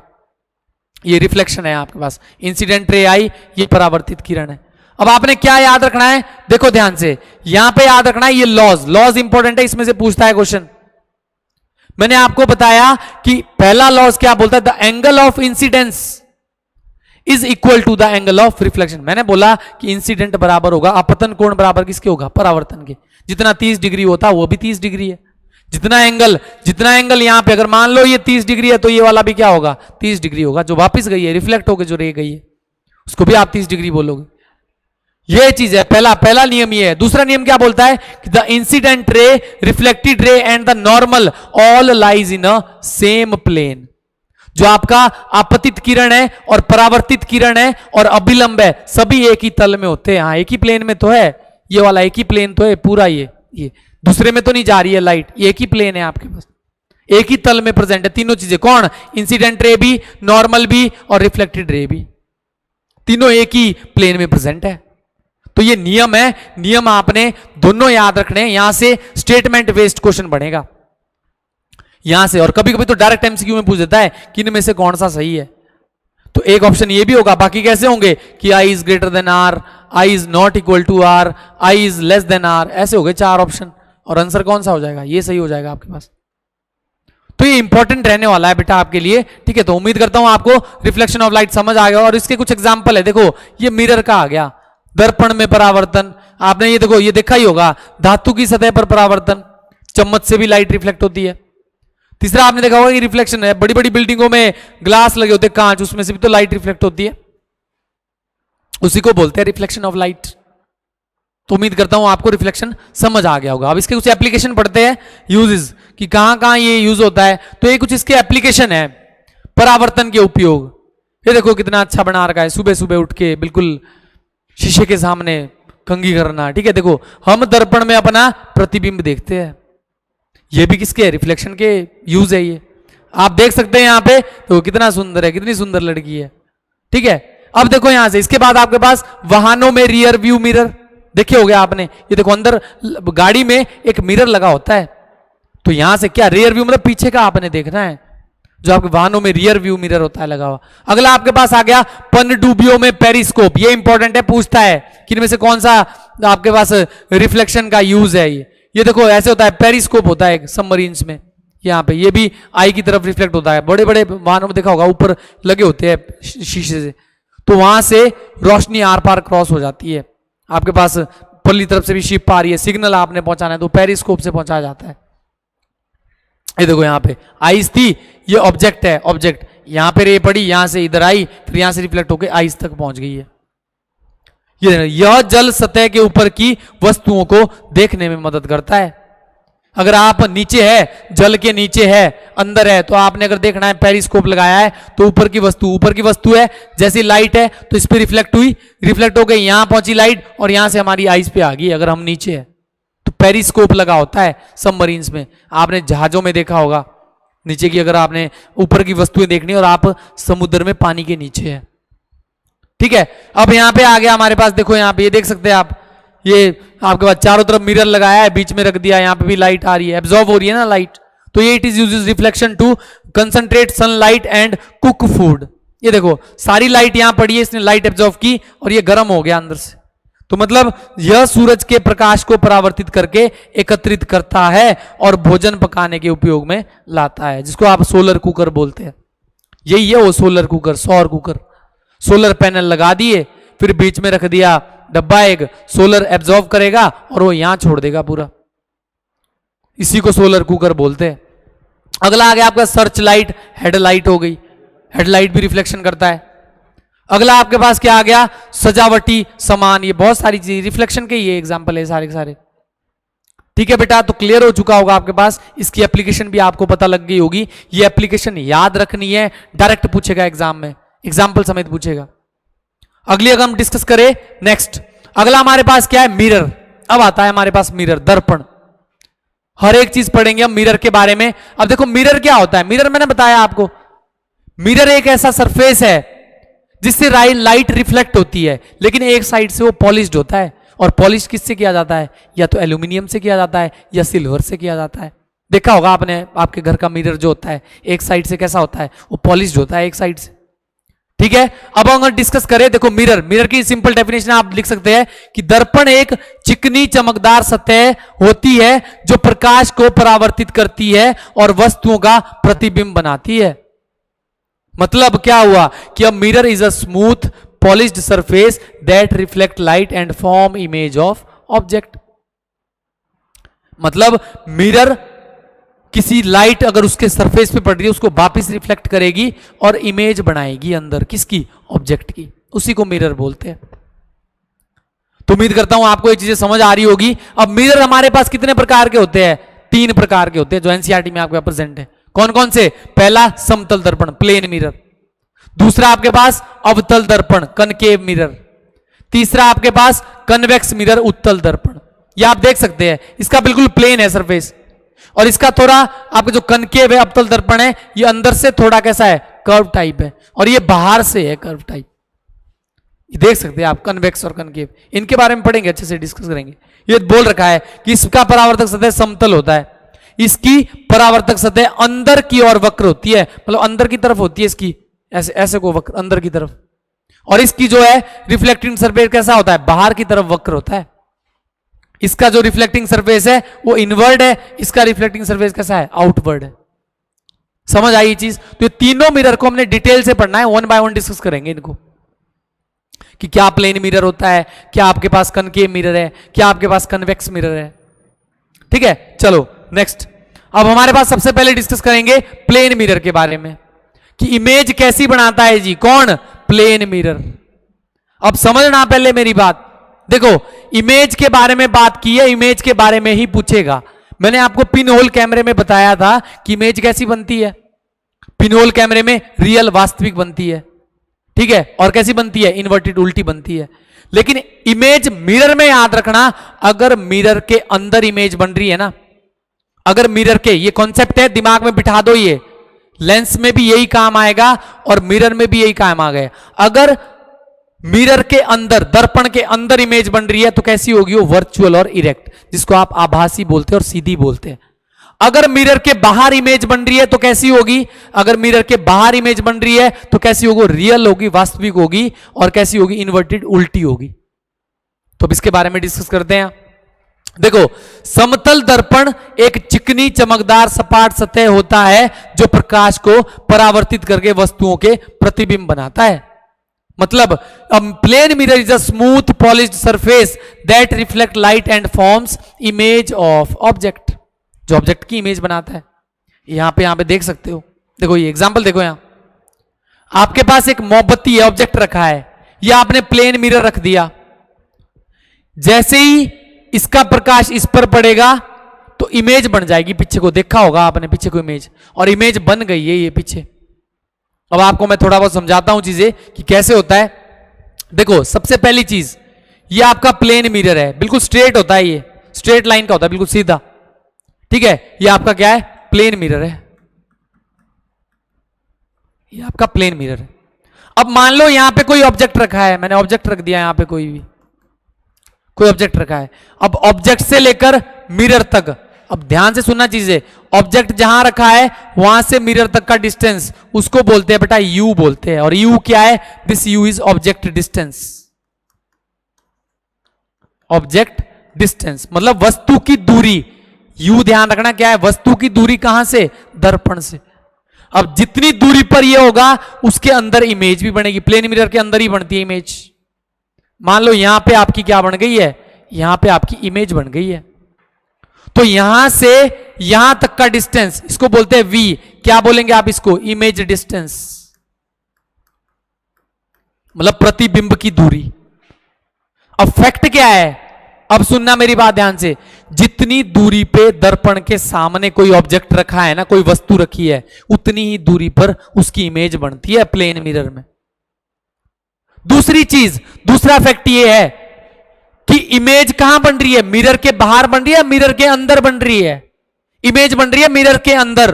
ये रिफ्लेक्शन है आपके पास, इंसिडेंट रे आई, ये परावर्तित किरण है। अब आपने क्या याद रखना है, देखो ध्यान से, यहां पे याद रखना है ये लॉज इंपॉर्टेंट है, इसमें से पूछता है क्वेश्चन। मैंने आपको बताया कि पहला लॉज क्या बोलता है, the angle of incidence is equal to the angle of reflection. मैंने बोला कि इंसिडेंट बराबर होगा, आपतन कोण बराबर किसके होगा, परावर्तन के। जितना 30 डिग्री होता वो भी 30 डिग्री है। जितना एंगल यहां पे अगर मान लो ये 30 डिग्री है, तो ये वाला भी क्या होगा, 30 डिग्री होगा। जो वापस गई है, रिफ्लेक्ट होकर जो रह गई है, उसको भी आप 30 डिग्री बोलोगे। ये चीज है, पहला नियम ये है। दूसरा नियम क्या बोलता है कि the incident ray, reflected ray and the normal all lies in a same plane. जो आपका आपतित किरण है और परावर्तित किरण है और अभिलंब है, सभी एक ही तल में होते हैं। हाँ, एक ही प्लेन में तो है, ये वाला एक ही प्लेन तो है पूरा, ये दूसरे में तो नहीं जा रही है लाइट, ये एक ही प्लेन है आपके पास, एक ही तल में प्रेजेंट है तीनों चीजें। कौन, इंसिडेंट रे भी, नॉर्मल भी और रिफ्लेक्टेड रे भी, तीनों एक ही प्लेन में प्रेजेंट है। तो ये नियम है, नियम आपने दोनों याद रखने। यहां से स्टेटमेंट बेस्ड क्वेश्चन बनेगा यहां से, और कभी कभी तो डायरेक्ट एमसीक्यू में पूछ देता है कि इनमें से कौन सा सही है। तो एक ऑप्शन ये भी होगा, बाकी कैसे होंगे कि I is greater than R, I is not equal to R, I is less than R, ऐसे हो गए 4 ऑप्शन, और आंसर कौन सा हो जाएगा, ये सही हो जाएगा आपके पास। तो ये इंपॉर्टेंट रहने वाला है बेटा आपके लिए, ठीक है। तो उम्मीद करता हूं आपको रिफ्लेक्शन ऑफ लाइट समझ आ गया। और इसके कुछ एग्जांपल है, देखो ये मिरर का आ गया, दर्पण में परावर्तन, आपने ये देखो ये देखा ही होगा, धातु की सतह पर परावर्तन, चम्मच से भी लाइट रिफ्लेक्ट होती है। तीसरा आपने देखा होगा कि रिफ्लेक्शन है, बड़ी बड़ी बिल्डिंगों में ग्लास लगे होते हैं कांच, उसमें से भी तो लाइट रिफ्लेक्ट होती है, उसी को बोलते हैं रिफ्लेक्शन ऑफ लाइट। तो उम्मीद करता हूं आपको रिफ्लेक्शन समझ आ गया होगा। अब इसके कुछ एप्लीकेशन पढ़ते हैं, यूजेस कि कहां कहां ये यूज होता है। तो ये कुछ इसके एप्लीकेशन है, परावर्तन के उपयोग। ये देखो कितना अच्छा बना रखा है, सुबह सुबह उठ के बिल्कुल शीशे के सामने कंघी करना, ठीक है। देखो हम दर्पण में अपना प्रतिबिंब देखते हैं, ये भी किसके, रिफ्लेक्शन के यूज है। ये आप देख सकते हैं यहां पे, तो कितना सुंदर है, कितनी सुंदर लड़की है, ठीक है। अब देखो यहां से, इसके बाद आपके पास वाहनों में रियर व्यू मिरर देखे हो गया आपने। ये देखो अंदर गाड़ी में एक मिरर लगा होता है, तो यहां से क्या रेयर व्यू मतलब पीछे का आपने देखना है, जो आपके वाहनों में रियर व्यू मिरर होता है लगा हुआ। अगला आपके पास आ गया पनडुब्बियों में पेरिस्कोप। ये इंपॉर्टेंट है, पूछता है कि इनमें से कौन सा आपके पास रिफ्लेक्शन का यूज है। ये देखो ऐसे होता है, पेरिस्कोप होता है सबमरीन्स में, यहाँ पे ये भी आई की तरफ रिफ्लेक्ट होता है। बड़े बड़े वाहनों में देखा होगा ऊपर लगे होते हैं शीशे से, तो वहां से रोशनी आर पार क्रॉस हो जाती है। आपके पास पल्ली तरफ से भी शिप आ रही है, सिग्नल आपने पहुंचाना है तो पेरिस्कोप से पहुंचाया जाता है। ये देखो यहाँ पे आइस थी, ये ऑब्जेक्ट है, ऑब्जेक्ट यहां पे रे पड़ी, यहां से इधर आई, फिर यहां से रिफ्लेक्ट होकर आइस तक पहुंच गई है। यह जल सतह के ऊपर की वस्तुओं को देखने में मदद करता है। अगर आप नीचे है, जल के नीचे है, अंदर है, तो आपने अगर देखना है पेरिस्कोप लगाया है तो ऊपर की वस्तु है, जैसी लाइट है तो इस पर रिफ्लेक्ट हुई, रिफ्लेक्ट हो गई, यहां पहुंची लाइट और यहां से हमारी आइस पे आ गई। अगर हम नीचे है तो पेरिस्कोप लगा होता है सबमरीन्स में। आपने जहाजों में देखा होगा नीचे की, अगर आपने ऊपर की वस्तुएं देखनी और आप समुद्र में पानी के नीचे है। ठीक है, अब यहां पे आ गया हमारे पास, देखो यहां पे ये देख सकते हैं आप, ये आपके पास चारों तरफ मिरर लगाया है, बीच में रख दिया, यहां पे भी लाइट आ रही है, एब्जॉर्ब हो रही है ना लाइट, तो ये it is uses reflection to concentrate sunlight and cook food. ये देखो सारी लाइट यहां पड़ी है, इसने लाइट एब्जॉर्ब की और ये गर्म हो गया अंदर से, तो मतलब यह सूरज के प्रकाश को परावर्तित करके एकत्रित करता है और भोजन पकाने के उपयोग में लाता है, जिसको आप सोलर कुकर बोलते हैं। यही है वो सोलर कुकर, सौर कुकर। सोलर पैनल लगा दिए, फिर बीच में रख दिया डब्बा, एक सोलर एब्जॉर्ब करेगा और वो यहां छोड़ देगा पूरा, इसी को सोलर कुकर बोलते हैं। अगला आ गया आपका सर्च लाइट, हेडलाइट हो गई, हेडलाइट भी रिफ्लेक्शन करता है। अगला आपके पास क्या आ गया, सजावटी सामान, ये बहुत सारी चीज रिफ्लेक्शन के ये एग्जांपल है सारे के सारे। ठीक है बेटा, तो क्लियर हो चुका होगा आपके पास, इसकी एप्लीकेशन भी आपको पता लग गई होगी। ये एप्लीकेशन याद रखनी है, डायरेक्ट पूछेगा एग्जाम में, एग्जाम्पल समेत पूछेगा। अगली अगर हम डिस्कस करें नेक्स्ट, अगला हमारे पास क्या है, मिरर। अब आता है हमारे पास मिरर, दर्पण। हर एक चीज पढ़ेंगे हम मिरर के बारे में। अब देखो मिरर क्या होता है, मिरर मैंने बताया आपको, मिरर एक ऐसा सरफेस है जिससे लाइट रिफ्लेक्ट होती है, लेकिन एक साइड से वो पॉलिश्ड होता है। और पॉलिश किससे किया जाता है, या तो एल्यूमिनियम से किया जाता है या सिल्वर से किया जाता है। देखा होगा आपने, आपके घर का मिरर जो होता है एक साइड से कैसा होता है, वो पॉलिश्ड होता है एक साइड से। ठीक है, अब अगर डिस्कस करें, देखो मिरर की सिंपल डेफिनेशन आप लिख सकते हैं कि दर्पण एक चिकनी चमकदार सतह होती है जो प्रकाश को परावर्तित करती है और वस्तुओं का प्रतिबिंब बनाती है। मतलब क्या हुआ कि अब mirror is a smooth polished surface that reflect light and form image of object. मतलब मिरर किसी लाइट अगर उसके सरफेस पे पड़ रही है उसको वापस रिफ्लेक्ट करेगी और इमेज बनाएगी अंदर किसकी, ऑब्जेक्ट की, उसी को मिरर बोलते हैं। तो उम्मीद करता हूं आपको ये चीजें समझ आ रही होगी। अब मिरर हमारे पास कितने प्रकार के होते हैं, 3 प्रकार के होते हैं जो एनसीईआरटी में आपके प्रेजेंट है। कौन कौन से, पहला समतल दर्पण, प्लेन मिरर। दूसरा आपके पास अवतल दर्पण, कनकेव मिरर। तीसरा आपके पास कन्वेक्स मिरर, उत्तल दर्पण। ये आप देख सकते हैं, इसका बिल्कुल प्लेन है सरफेस, और इसका थोड़ा आपका जो कनकेव है अवतल दर्पण है, ये अंदर से थोड़ा कैसा है, कर्व टाइप है, और ये बाहर से है कर्व टाइप। ये देख सकते हैं आप, कन्वेक्स और कनकेव, इनके बारे में पढ़ेंगे, अच्छे से डिस्कस करेंगे। ये बोल रखा है कि इसका परावर्तक सतह समतल होता है, इसकी परावर्तक सतह अंदर की ओर वक्र होती है, मतलब अंदर की तरफ होती है इसकी, ऐसे ऐसे को वक्र अंदर की तरफ। और इसकी जो है रिफ्लेक्टिंग सरफेस कैसा होता है, बाहर की तरफ वक्र होता है। इसका जो रिफ्लेक्टिंग सरफेस है वो इनवर्ड है, इसका रिफ्लेक्टिंग सरफेस कैसा है, आउटवर्ड है। समझ आई ये चीज। तो ये तीनों मिरर को हमने डिटेल से पढ़ना है, 1 बाय 1 डिस्कस करेंगे इनको, कि क्या प्लेन मिरर होता है, क्या आपके पास कनकेव मिरर है, क्या आपके पास कन्वेक्स मिरर है। ठीक है, चलो नेक्स्ट। अब हमारे पास सबसे पहले डिस्कस करेंगे प्लेन मिरर के बारे में, कि इमेज कैसी बनाता है जी, कौन, प्लेन मिरर। अब समझना पहले मेरी बात, देखो इमेज के बारे में बात की है, इमेज के बारे में ही पूछेगा। मैंने आपको पिन होल कैमरे में बताया था कि इमेज कैसी बनती है, पिन होल कैमरे में रियल वास्तविक बनती है, ठीक है, और कैसी बनती है, इन्वर्टेड उल्टी बनती है। लेकिन इमेज मिरर में याद रखना, अगर मिरर के अंदर इमेज बन रही है ना, अगर मिरर के, ये कॉन्सेप्ट है, दिमाग में बिठा दो, ये लेंस में भी यही काम आएगा और मिरर में भी यही काम आ गया। अगर मिरर के अंदर, दर्पण के अंदर इमेज बन रही है तो कैसी होगी वो, वर्चुअल और इरेक्ट, जिसको आप आभासी बोलते हैं और सीधी बोलते हैं। अगर मिरर के बाहर इमेज बन रही है तो कैसी होगी? अगर मिरर के बाहर इमेज बन रही है तो कैसी होगी? रियल होगी, वास्तविक होगी। और कैसी होगी? इन्वर्टेड, उल्टी होगी। तो अब इसके बारे में डिस्कस करते हैं। देखो, समतल दर्पण एक चिकनी चमकदार सपाट सतह होता है जो प्रकाश को परावर्तित करके वस्तुओं के प्रतिबिंब बनाता है। मतलब plane mirror is a smooth polished surface that reflect light and forms image of object, जो ऑब्जेक्ट की इमेज बनाता है। यहां पे देख सकते हो। देखो ये एग्जांपल देखो, यहां आपके पास एक मोमबत्ती है, ऑब्जेक्ट रखा है, या आपने प्लेन मिरर रख दिया। जैसे ही इसका प्रकाश इस पर पड़ेगा तो इमेज बन जाएगी। पीछे को देखा होगा आपने, पीछे को इमेज, और इमेज बन गई है ये पीछे। अब आपको मैं थोड़ा बहुत समझाता हूं चीजें कि कैसे होता है। देखो, सबसे पहली चीज, ये आपका प्लेन मिरर है, बिल्कुल स्ट्रेट होता है, ये स्ट्रेट लाइन का होता है, बिल्कुल सीधा। ठीक है, ये आपका क्या है? प्लेन मिरर है। ये आपका प्लेन मिरर है। अब मान लो यहां पे कोई ऑब्जेक्ट रखा है, मैंने ऑब्जेक्ट रख दिया यहां पे, कोई ऑब्जेक्ट रखा है। अब ऑब्जेक्ट से लेकर मिरर तक, अब ध्यान से सुनना चीजें, ऑब्जेक्ट जहां रखा है वहां से मिरर तक का डिस्टेंस, उसको बोलते हैं बेटा यू बोलते हैं। और यू क्या है? This you is object distance. Object distance मतलब वस्तु की दूरी। यू ध्यान रखना क्या है? वस्तु की दूरी कहां से? दर्पण से। अब जितनी दूरी पर यह होगा उसके अंदर इमेज भी बनेगी। प्लेन मिरर के अंदर ही बनती है इमेज। मान लो यहां पे आपकी क्या बन गई है? यहां पे आपकी इमेज बन गई है। तो यहां से यहां तक का डिस्टेंस, इसको बोलते हैं वी। क्या बोलेंगे आप इसको? इमेज डिस्टेंस, मतलब प्रतिबिंब की दूरी। अब फैक्ट क्या है? अब सुनना मेरी बात ध्यान से। जितनी दूरी पे दर्पण के सामने कोई ऑब्जेक्ट रखा है ना, कोई वस्तु रखी है, उतनी ही दूरी पर उसकी इमेज बनती है प्लेन मिरर में। दूसरी चीज, दूसरा फैक्ट यह है कि इमेज कहां बन रही है? मिरर के बाहर बन रही है, मिरर के अंदर बन रही है? इमेज बन रही है मिरर के अंदर।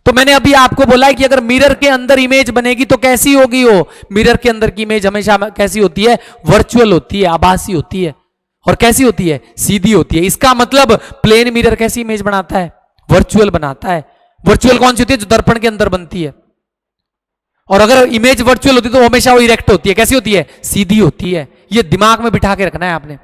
तो मैंने अभी आपको बोला है कि अगर मिरर के अंदर इमेज बनेगी तो कैसी होगी? वो मिरर के अंदर की इमेज हमेशा कैसी होती है? वर्चुअल होती है, आभासी होती है। और कैसी होती है? सीधी होती है। इसका मतलब प्लेन मिरर कैसी इमेज बनाता है? वर्चुअल बनाता है। वर्चुअल कौन सी होती है? जो दर्पण के अंदर बनती है। और अगर इमेज वर्चुअल होती है तो हमेशा वो इरेक्ट होती है। कैसी होती है? सीधी होती है। ये दिमाग में बिठा के रखना है आपने।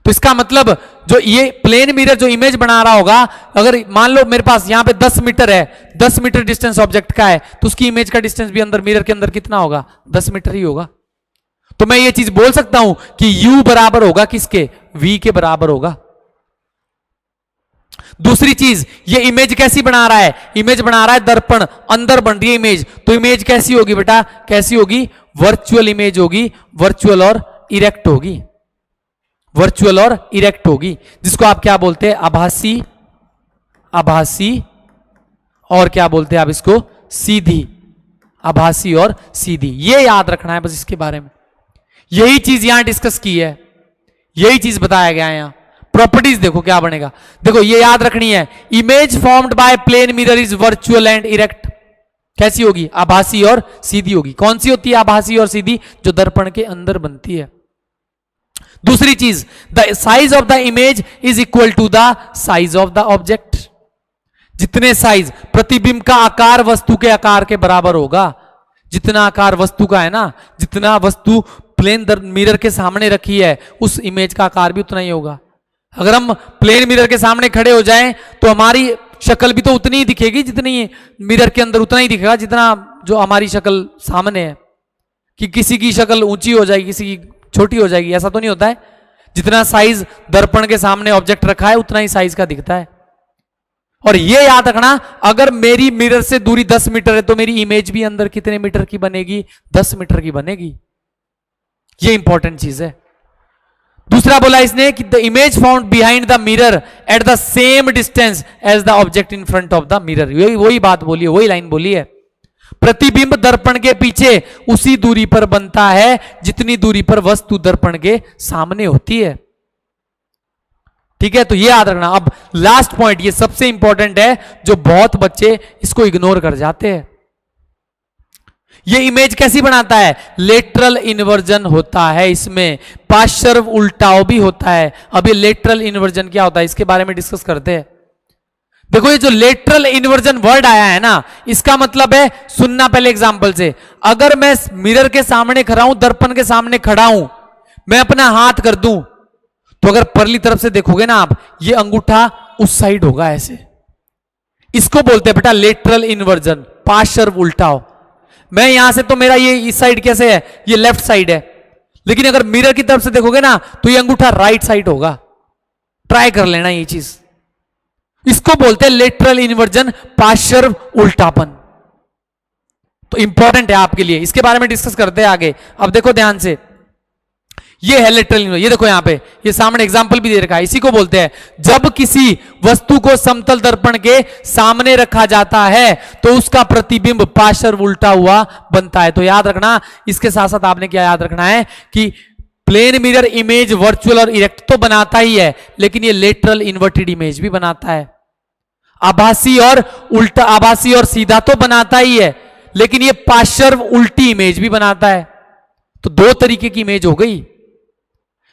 तो इसका मतलब जो ये प्लेन मिरर जो इमेज बना रहा होगा, अगर मान लो मेरे पास यहां पे 10 मीटर है, 10 मीटर डिस्टेंस ऑब्जेक्ट का है, तो उसकी इमेज का डिस्टेंस भी अंदर मिरर के अंदर कितना होगा? 10 मीटर ही होगा। तो मैं ये चीज बोल सकता हूं कि U बराबर होगा किसके? V के बराबर होगा। दूसरी चीज, ये इमेज कैसी बना रहा है? इमेज बना रहा है दर्पण, अंदर बन रही है इमेज। तो इमेज कैसी होगी बेटा? कैसी होगी? वर्चुअल इमेज होगी, वर्चुअल और इरेक्ट होगी। वर्चुअल और इरेक्ट होगी, जिसको आप क्या बोलते हैं? आभासी। आभासी और क्या बोलते हैं आप इसको? सीधी। आभासी और सीधी। ये याद रखना है बस इसके बारे में। यही चीज यहां डिस्कस की है, यही चीज बताया गया है यहां। प्रॉपर्टीज देखो क्या बनेगा। देखो ये याद रखनी है, image formed by plane mirror is virtual and erect. कैसी होगी? आभासी और सीधी होगी। कौन सी होती है आभासी और सीधी? जो दर्पण के अंदर बनती है। दूसरी चीज, the size of the image is equal to the size of the object. जितने साइज, प्रतिबिंब का आकार वस्तु के आकार के बराबर होगा। जितना आकार वस्तु का है ना, जितना वस्तु प्लेन मिरर के सामने रखी है, उस इमेज का आकार भी उतना ही होगा। अगर हम प्लेन मिरर के सामने खड़े हो जाएं तो हमारी शक्ल भी तो उतनी ही दिखेगी, जितनी मिरर के अंदर उतना ही दिखेगा जितना जो हमारी शक्ल सामने है। कि किसी की शक्ल ऊंची हो जाएगी, किसी की छोटी हो जाएगी, ऐसा तो नहीं होता है। जितना साइज दर्पण के सामने ऑब्जेक्ट रखा है उतना ही साइज का दिखता है। और यह याद रखना, अगर मेरी मिरर से दूरी 10 मीटर है तो मेरी इमेज भी अंदर कितने मीटर की बनेगी? 10 मीटर की बनेगी। यह इंपॉर्टेंट चीज है। दूसरा बोला इसने कि the image found behind the mirror at the same distance as the object in front of the mirror. वही बात बोली है, वही लाइन बोली है। प्रतिबिंब दर्पण के पीछे उसी दूरी पर बनता है जितनी दूरी पर वस्तु दर्पण के सामने होती है। ठीक है, तो ये याद रखना। अब लास्ट पॉइंट, ये सबसे इंपॉर्टेंट है, जो बहुत बच्चे इसको इग्नोर कर जाते हैं। ये इमेज कैसी बनाता है? लेटरल इन्वर्जन होता है इसमें, पार्श्व उल्टाव भी होता है। अब ये लेटरल इन्वर्जन क्या होता है इसके बारे में डिस्कस करते हैं। देखो ये जो लेटरल इन्वर्जन वर्ड आया है ना, इसका मतलब है, सुनना पहले एग्जांपल से, अगर मैं मिरर के सामने खड़ा हूं, दर्पण के सामने खड़ा हूं, मैं अपना हाथ कर दूं, तो अगर परली तरफ से देखोगे ना आप, ये अंगूठा उस साइड होगा ऐसे। इसको बोलते हैं बेटा लेटरल इन्वर्जन, पार्श्व उल्टाव। मैं यहां से तो मेरा ये इस साइड कैसे है, ये लेफ्ट साइड है, लेकिन अगर मिरर की तरफ से देखोगे ना तो ये अंगूठा राइट साइड होगा। ट्राई कर लेना ये चीज। इसको बोलते हैं लेटरल इन्वर्जन, पार्श्व उल्टापन। तो इंपॉर्टेंट है आपके लिए, इसके बारे में डिस्कस करते हैं आगे। अब देखो ध्यान से, ये है लेटरल इन्वर्जन। ये देखो यहां पे, ये सामने एग्जांपल भी दे रखा है। इसी को बोलते हैं जब किसी वस्तु को समतल दर्पण के सामने रखा जाता है तो उसका प्रतिबिंब पार्श्व उल्टा हुआ बनता है। तो याद रखना, इसके साथ साथ आपने क्या याद रखना है कि प्लेन मिरर इमेज वर्चुअल और इरेक्ट तो बनाता ही है, लेकिन ये लेटरल इन्वर्टेड इमेज भी बनाता है। आभासी और उल्टा, आभासी और सीधा तो बनाता ही है, लेकिन ये पार्श्व उल्टी इमेज भी बनाता है। तो दो तरीके की इमेज हो गई।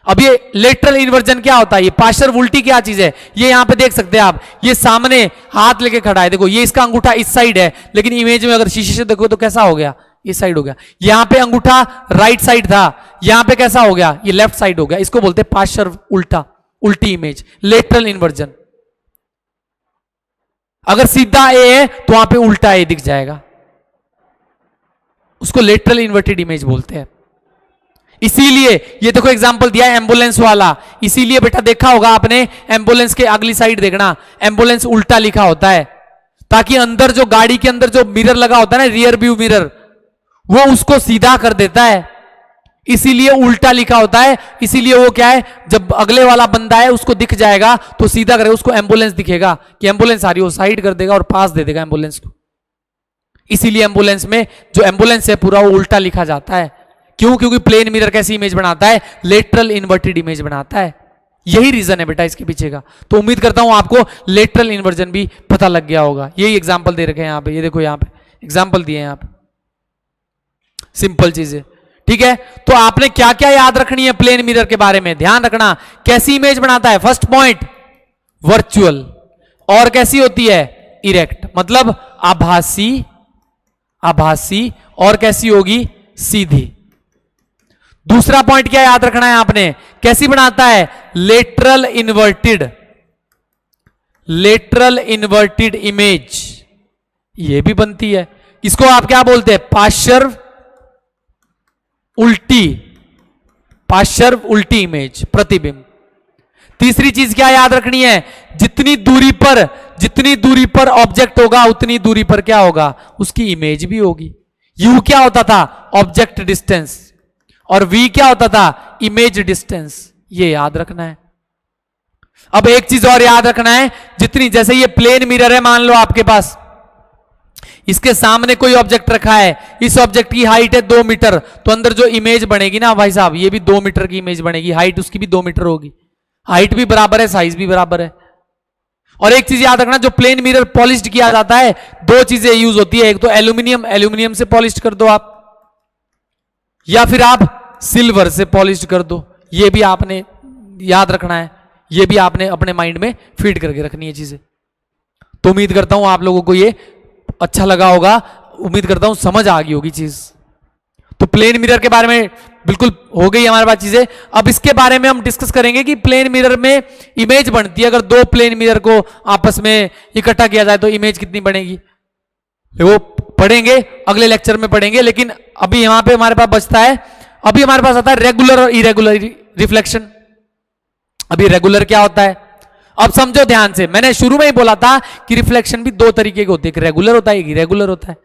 अब ये लेटरल इन्वर्जन क्या होता है, ये पार्श्व उल्टी क्या चीज है, ये यहां पे देख सकते हैं आप, ये सामने हाथ लेके खड़ा है, देखो ये इसका अंगूठा इस साइड है, लेकिन इमेज में अगर शीशे से देखो तो कैसा हो गया, इस साइड हो गया। यहां पे अंगूठा राइट साइड था, यहां पे कैसा हो गया, ये लेफ्ट साइड हो गया। इसको बोलते हैं पार्श्व उल्टा, उल्टी इमेज, लेटरल इन्वर्जन। अगर सीधा ए है तो वहां पे उल्टा ए दिख जाएगा, उसको लेटरल इन्वर्टेड इमेज बोलते हैं। इसीलिए ये देखो एग्जांपल दिया है एम्बुलेंस वाला, इसीलिए बेटा देखा होगा आपने, एम्बुलेंस के अगली साइड देखना, एम्बुलेंस उल्टा लिखा होता है, ताकि अंदर जो गाड़ी के अंदर जो मिरर लगा होता है ना, रियर व्यू मिरर, वो उसको सीधा कर देता है, इसीलिए उल्टा लिखा होता है। इसीलिए वो क्या है, जब अगले वाला बंदा है उसको दिख जाएगा तो सीधा करेगा, उसको एम्बुलेंस दिखेगा कि एम्बुलेंस आ रही है, वो साइड कर देगा और पास दे देगा एम्बुलेंस को। इसीलिए एम्बुलेंस में जो एम्बुलेंस है पूरा वो उल्टा लिखा जाता है। क्यों? क्योंकि प्लेन मिरर कैसी इमेज बनाता है, लेटरल इन्वर्टेड इमेज बनाता है। यही रीजन है बेटा इसके पीछे का। तो उम्मीद करता हूं आपको लेटरल इन्वर्जन भी पता लग गया होगा। यही एग्जांपल दे रखे हैं यहां पे, ये देखो यहां पे एग्जांपल दिए हैं यहां पे, सिंपल चीज है। ठीक है, तो आपने क्या क्या याद रखनी है प्लेन मिरर के बारे में, ध्यान रखना। कैसी इमेज बनाता है, फर्स्ट पॉइंट वर्चुअल, और कैसी होती है, इरेक्ट, मतलब आभासी, आभासी, और कैसी होगी, सीधी। दूसरा पॉइंट क्या याद रखना है आपने, कैसी बनाता है, lateral inverted, lateral inverted image, ये भी बनती है। इसको आप क्या बोलते हैं, पार्श्व उल्टी, पार्श्व उल्टी इमेज, प्रतिबिंब। तीसरी चीज क्या याद रखनी है, जितनी दूरी पर ऑब्जेक्ट होगा उतनी दूरी पर क्या होगा, उसकी इमेज भी होगी। यू क्या होता था, ऑब्जेक्ट डिस्टेंस, और वी क्या होता था, इमेज डिस्टेंस। ये याद रखना है। अब एक चीज और याद रखना है, जितनी, जैसे ये प्लेन मिरर है मान लो आपके पास, इसके सामने कोई ऑब्जेक्ट रखा है, इस ऑब्जेक्ट की हाइट है 2 मीटर, तो अंदर जो इमेज बनेगी ना भाई साहब, ये भी 2 मीटर की इमेज बनेगी, हाइट उसकी भी 2 मीटर होगी, हाइट भी बराबर है, साइज भी बराबर है। और एक चीज याद रखना, जो प्लेन मिरर पॉलिश्ड किया जाता है, दो चीजें यूज होती है, एक तो एल्यूमिनियम, एल्यूमिनियम से पॉलिश्ड कर दो आप, या फिर आप सिल्वर से पॉलिश कर दो। ये भी आपने याद रखना है, ये भी आपने अपने माइंड में फीड करके रखनी है चीजें। तो उम्मीद करता हूं आप लोगों को ये अच्छा लगा होगा, उम्मीद करता हूं समझ आ गई होगी चीज। तो प्लेन मिरर के बारे में बिल्कुल हो गई हमारे पास चीजें। अब इसके बारे में हम डिस्कस करेंगे कि प्लेन मिरर में इमेज बनती है, अगर दो प्लेन मिरर को आपस में इकट्ठा किया जाए तो इमेज कितनी बनेगी, वो पढ़ेंगे अगले लेक्चर में पढ़ेंगे। लेकिन अभी यहां पे हमारे पास बचता है, अभी हमारे पास आता है रेगुलर और इरेगुलर रिफ्लेक्शन। अभी रेगुलर क्या होता है, अब समझो ध्यान से, मैंने शुरू में ही बोला था कि रिफ्लेक्शन भी दो तरीके के होते हैं, एक रेगुलर होता है, एक इरेगुलर होता है।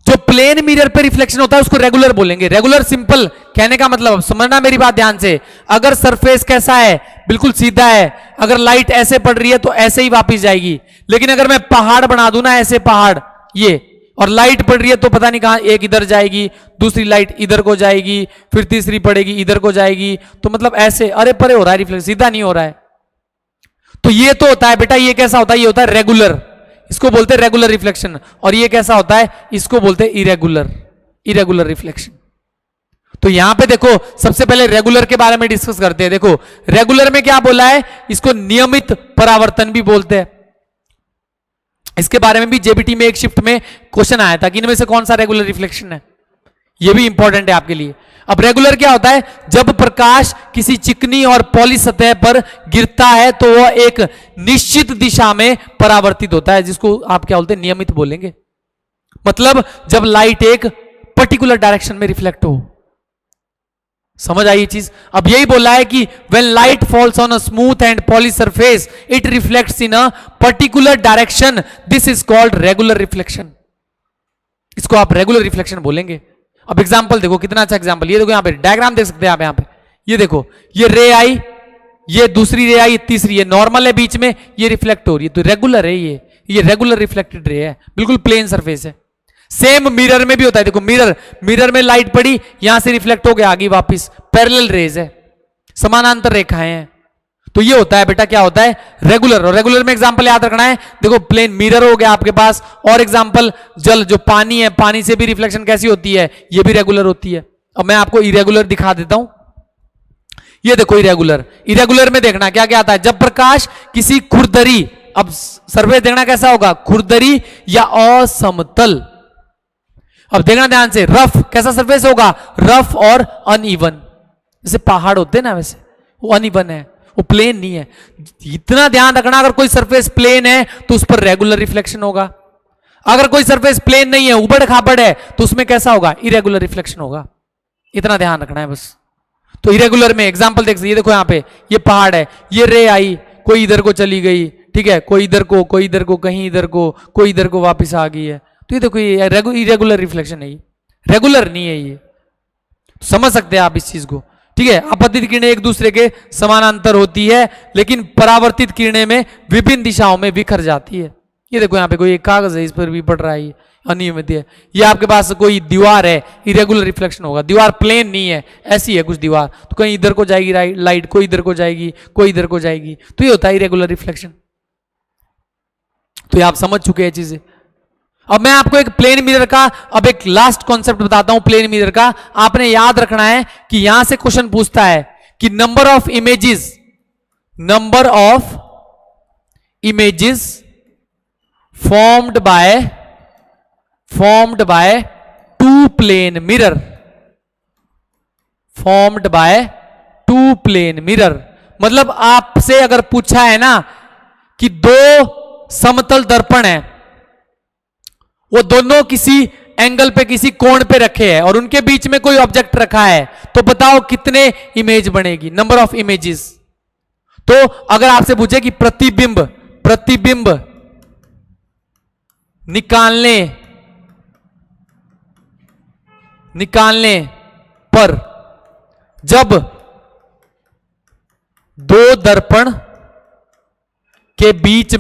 जो प्लेन मिरर पे रिफ्लेक्शन होता है उसको रेगुलर बोलेंगे। रेगुलर सिंपल कहने का मतलब, समझना मेरी बात ध्यान से, अगर सरफेस कैसा है, बिल्कुल सीधा है, अगर लाइट ऐसे पड़ रही है तो ऐसे ही वापस जाएगी। लेकिन अगर मैं पहाड़ बना दूं ना, ऐसे पहाड़ ये, और लाइट पड़ रही है तो पता नहीं कहां, एक इधर जाएगी, दूसरी लाइट इधर को जाएगी, फिर तीसरी पड़ेगी इधर को जाएगी, तो मतलब ऐसे अरे परे हो रहा है रिफ्लेक्शन, सीधा नहीं हो रहा है। तो ये तो होता है बेटा, ये कैसा होता है, ये होता है रेगुलर, इसको बोलते हैं रेगुलर रिफ्लेक्शन। और ये कैसा होता है, इसको बोलते हैं इरेगुलर, इरेगुलर रिफ्लेक्शन। तो यहां पे देखो, सबसे पहले रेगुलर के बारे में डिस्कस करते हैं। देखो रेगुलर में क्या बोला है, इसको नियमित परावर्तन भी बोलते हैं। इसके बारे में भी जेबीटी में एक शिफ्ट में क्वेश्चन आया था कि इनमें से कौन सा रेगुलर रिफ्लेक्शन है। यह भी इंपॉर्टेंट है आपके लिए। अब रेगुलर क्या होता है? जब प्रकाश किसी चिकनी और पॉलिश सतह पर गिरता है तो वह एक निश्चित दिशा में परावर्तित होता है, जिसको आप क्या बोलते हैं? नियमित बोलेंगे। मतलब जब लाइट एक पर्टिकुलर डायरेक्शन में रिफ्लेक्ट हो। समझ आई ये चीज? अब यही बोला है कि when light falls on a smooth and polished surface it reflects in a particular direction, this is called regular reflection। इसको आप रेगुलर रिफ्लेक्शन बोलेंगे। अब एग्जांपल देखो, कितना अच्छा एग्जांपल। ये देखो यहां पे डायग्राम देख सकते हैं आप। यहां पे ये देखो, ये रे आई, ये दूसरी रे आई, ये तीसरी, ये नॉर्मल है बीच में, ये रिफ्लेक्ट हो रही है, तो रेगुलर है ये रेगुलर रिफ्लेक्टेड रे है, बिल्कुल प्लेन सरफेस है। सेम मिरर में भी होता है। देखो मिरर में लाइट पड़ी, यहां से रिफ्लेक्ट हो गया आगे वापिस, पैरेलल रेज है, समानांतर रेखाएं हैं। तो ये होता है बेटा, क्या होता है? रेगुलर। और रेगुलर में एग्जांपल याद रखना है। देखो प्लेन मिरर हो गया आपके पास, और एग्जांपल जल, जो पानी है, पानी से भी रिफ्लेक्शन कैसी होती है? ये भी रेगुलर होती है। अब मैं आपको इरेगुलर दिखा देता हूं। ये देखो इरेगुलर में देखना क्या क्या आता है। जब प्रकाश किसी खुरदरी, अब सरफेस देखना कैसा होगा? खुरदरी या असमतल। अब देखना ध्यान से, रफ कैसा सरफेस होगा? रफ और अनइवन। जैसे पहाड़ होते हैं ना, वैसे वो अनइवन है, वो प्लेन नहीं है। इतना ध्यान रखना, अगर कोई सरफेस प्लेन है तो उस पर रेगुलर रिफ्लेक्शन होगा। अगर कोई सरफेस प्लेन नहीं है, उबड़ खाबड़ है, तो उसमें कैसा होगा? इरेगुलर रिफ्लेक्शन होगा। इतना ध्यान रखना है बस। तो इरेगुलर में एग्जांपल देख सकते, ये देखो यहां पे ये पहाड़ है, ये रे आई, कोई इधर को चली गई, ठीक है, कोई इधर को, कोई इधर को, कहीं इधर को, कोई इधर को वापस आ गई है। तो ये देखो ये इरेगुलर रिफ्लेक्शन है, ये रेगुलर नहीं है। ये समझ सकते हैं आप इस चीज को, ठीक है। आपतित किरणें एक दूसरे के समानांतर होती है, लेकिन परावर्तित किरणें में विभिन्न दिशाओं में बिखर जाती है। ये देखो यहाँ पे कोई एक कागज है, इस पर भी पड़ रहा है, अनियमित है। ये आपके पास कोई दीवार है, इरेगुलर रिफ्लेक्शन होगा। दीवार प्लेन नहीं है, ऐसी है कुछ दीवार, तो कहीं इधर को जाएगी लाइट, कोई इधर को जाएगी, कोई इधर को जाएगी, तो ये होता है इरेगुलर रिफ्लेक्शन। तो ये आप समझ चुके हैं चीजें। अब मैं आपको एक प्लेन मिरर का अब एक लास्ट कॉन्सेप्ट बताता हूं। प्लेन मिरर का आपने याद रखना है कि यहां से क्वेश्चन पूछता है कि number of images formed by two plane mirror। मतलब आपसे अगर पूछा है ना कि दो समतल दर्पण है, वो दोनों किसी एंगल पे, किसी कोण पे रखे हैं, और उनके बीच में कोई ऑब्जेक्ट रखा है, तो बताओ कितने इमेज बनेगी? Number of images. तो अगर आपसे पूछे कि प्रतिबिंब निकालने पर जब दो दर्पण के बीच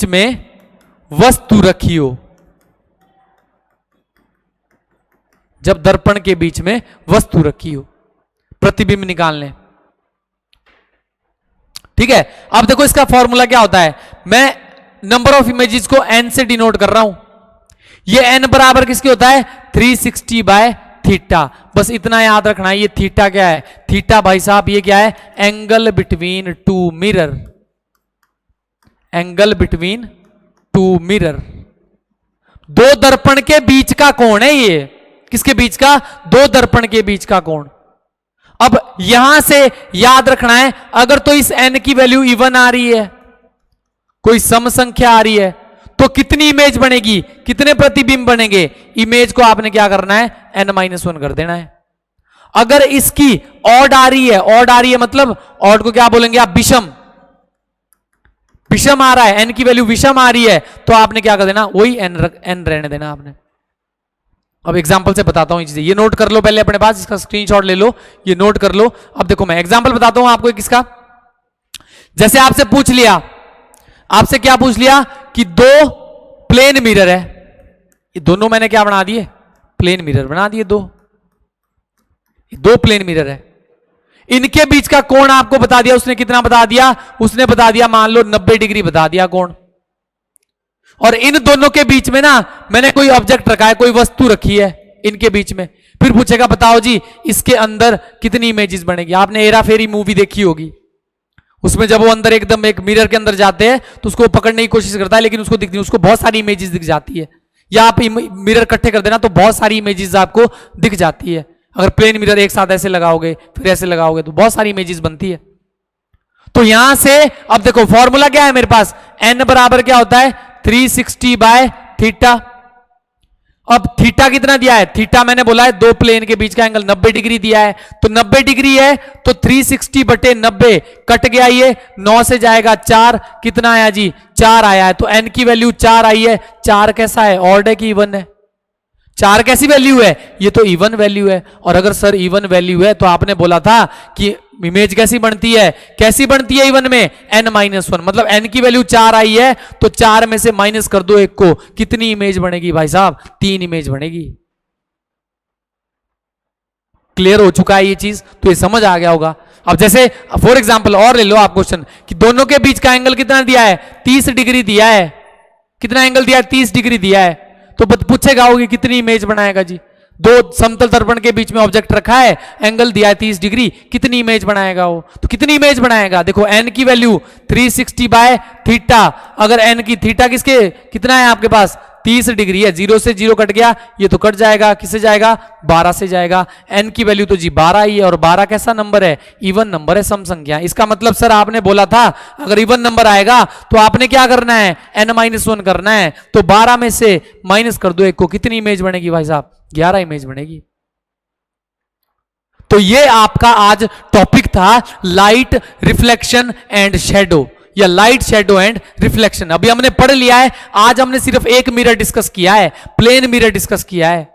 में वस्तु रखी हो, जब दर्पण के बीच में वस्तु रखी हो, प्रतिबिंब निकालने, ठीक है। अब देखो इसका फॉर्मूला क्या होता है। मैं नंबर ऑफ इमेजेस को n से डिनोट कर रहा हूं। ये n बराबर किसके होता है? 360 बाय थीटा। बस इतना याद रखना है। ये थीटा क्या है? थीटा भाई साहब ये क्या है? Angle between two mirror. दो दर्पण के बीच का कोण है ये। किसके बीच का? दो दर्पण के बीच का कोण। अब यहां से याद रखना है, अगर तो इस n की वैल्यू इवन आ रही है, कोई सम संख्या आ रही है, तो कितनी इमेज बनेगी? कितने प्रतिबिंब बनेंगे? इमेज को आपने क्या करना है? n-1 कर देना है। अगर इसकी ऑड आ रही है मतलब ऑड को क्या बोलेंगे आप? विषम आ रहा है, n की वैल्यू विषम आ रही है, तो आपने क्या कर देना? वही n रहने देना आपने। अब एग्जाम्पल से बताता हूं चीजें, ये नोट कर लो पहले अपने पास, इसका स्क्रीनशॉट ले लो, ये नोट कर लो। अब देखो मैं एग्जाम्पल बताता हूं आपको किसका। जैसे आपसे पूछ लिया, आपसे क्या पूछ लिया कि दो प्लेन मिरर है, ये दोनों मैंने क्या बना दिए? प्लेन मिरर बना दिए। दो प्लेन मिरर है, इनके बीच का कोण आपको बता दिया उसने। कितना बता दिया? उसने बता दिया मान लो 90 डिग्री बता दिया कोण। और इन दोनों के बीच में ना मैंने कोई ऑब्जेक्ट रखा है, कोई वस्तु रखी है इनके बीच में। फिर पूछेगा बताओ जी इसके अंदर कितनी इमेजेस बनेगी। आपने हेरा फेरी मूवी देखी होगी, उसमें जब वो अंदर एकदम एक मिरर के अंदर जाते हैं तो उसको पकड़ने की कोशिश करता है, लेकिन उसको दिखती है, उसको बहुत सारी इमेजेस दिख जाती है। या आप मिरर इकट्ठे कर देना तो बहुत सारी इमेजेस आपको दिख जाती है। अगर प्लेन मिरर एक साथ ऐसे लगाओगे फिर ऐसे लगाओगे तो बहुत सारी इमेजेस बनती है। तो यहां से अब देखो फॉर्मूला क्या है मेरे पास, n बराबर क्या होता है 360 बाय थीटा। अब थीटा कितना दिया है, थीटा मैंने बोला है दो प्लेन के बीच का एंगल 90 डिग्री दिया है, तो 90 डिग्री है तो 360 बटे 90 कट गया, ये 9 से जाएगा 4, कितना आया जी 4 आया है। तो n की वैल्यू 4 आई है। 4 कैसा है, ऑड है कि इवन है, 4 कैसी वैल्यू है, ये तो इवन वैल्यू है। और अगर सर इवन वैल्यू है तो आपने बोला था कि इमेज कैसी बनती है, कैसी बनती है इवन में n-1, मतलब n की वैल्यू 4 आई है तो 4 में से माइनस कर दो 1 को, कितनी इमेज बनेगी भाई साहब, 3 इमेज बनेगी। क्लियर हो चुका है ये चीज, तो ये समझ आ गया होगा। अब जैसे फॉर एग्जांपल और ले लो आप क्वेश्चन कि दोनों के बीच का एंगल कितना दिया है, 30 डिग्री दिया है, कितना एंगल दिया है 30 डिग्री दिया है, तो पूछेगा होगी कितनी इमेज बनाएगा जी, दो समतल दर्पण के बीच में ऑब्जेक्ट रखा है, एंगल दिया है 30 डिग्री, कितनी इमेज बनाएगा वो, तो कितनी इमेज बनाएगा, देखो n की वैल्यू 360 बाय थीटा, अगर n की थीटा किसके कितना है आपके पास 30 डिग्री है, 0 से 0 कट गया, ये तो कट जाएगा, किससे जाएगा 12 से जाएगा, n की वैल्यू तो जी 12 ही है, और 12 कैसा नंबर है, इवन नंबर है, सम संख्या। इसका मतलब सर आपने बोला था अगर इवन नंबर आएगा तो आपने क्या करना है n-1 करना है, तो 12 में से माइनस कर दो 1 को, कितनी इमेज बनेगी भाई साहब 11 इमेज बनेगी। तो ये आपका आज टॉपिक था लाइट रिफ्लेक्शन एंड शेडो, या लाइट शेडो एंड रिफ्लेक्शन। अभी हमने पढ़ लिया है, आज हमने सिर्फ एक मिरर डिस्कस किया है, प्लेन मिरर डिस्कस किया है।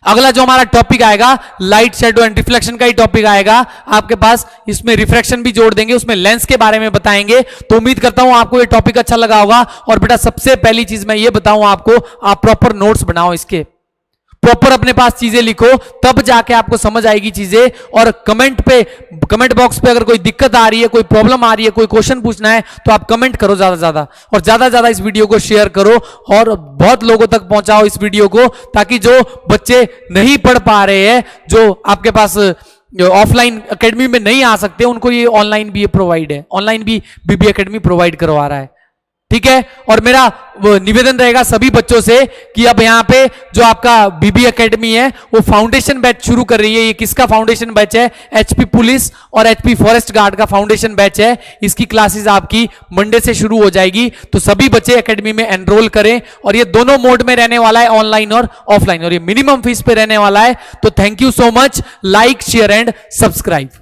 अगला जो हमारा टॉपिक आएगा लाइट शेडो एंड रिफ्लेक्शन का ही टॉपिक आएगा आपके पास, इसमें रिफ्रैक्शन भी जोड़ देंगे, उसमें लेंस के बारे में बताएंगे। तो उम्मीद करता हूं आपको ये टॉपिक अच्छा लगा होगा। और बेटा सबसे पहली चीज मैं ये बताऊं आपको, आप प्रॉपर नोट्स बनाओ, इसके प्रॉपर अपने पास चीजें लिखो, तब जाके आपको समझ आएगी चीजें। और कमेंट बॉक्स पे अगर कोई दिक्कत आ रही है, कोई प्रॉब्लम आ रही है, कोई क्वेश्चन पूछना है तो आप कमेंट करो ज्यादा से ज्यादा, और ज्यादा से ज्यादा इस वीडियो को शेयर करो और बहुत लोगों तक पहुंचाओ इस वीडियो को, ताकि जो बच्चे नहीं पढ़ पा रहे हैं, जो आपके पास ऑफलाइन एकेडमी में नहीं आ सकते, उनको ये ऑनलाइन भी प्रोवाइड है, ऑनलाइन भी बीबी एकेडमी प्रोवाइड करवा रहा है। ठीक है, और मेरा निवेदन रहेगा सभी बच्चों से कि अब यहाँ पे जो आपका बीबी एकेडमी है वो फाउंडेशन बैच शुरू कर रही है। ये किसका फाउंडेशन बैच है, एचपी पुलिस और एचपी फॉरेस्ट गार्ड का फाउंडेशन बैच है। इसकी क्लासेस आपकी मंडे से शुरू हो जाएगी, तो सभी बच्चे एकेडमी में एनरोल करें। और ये दोनों मोड में रहने वाला है, ऑनलाइन और ऑफलाइन, और ये मिनिमम फीस पे रहने वाला है। तो thank you so much, like share and subscribe.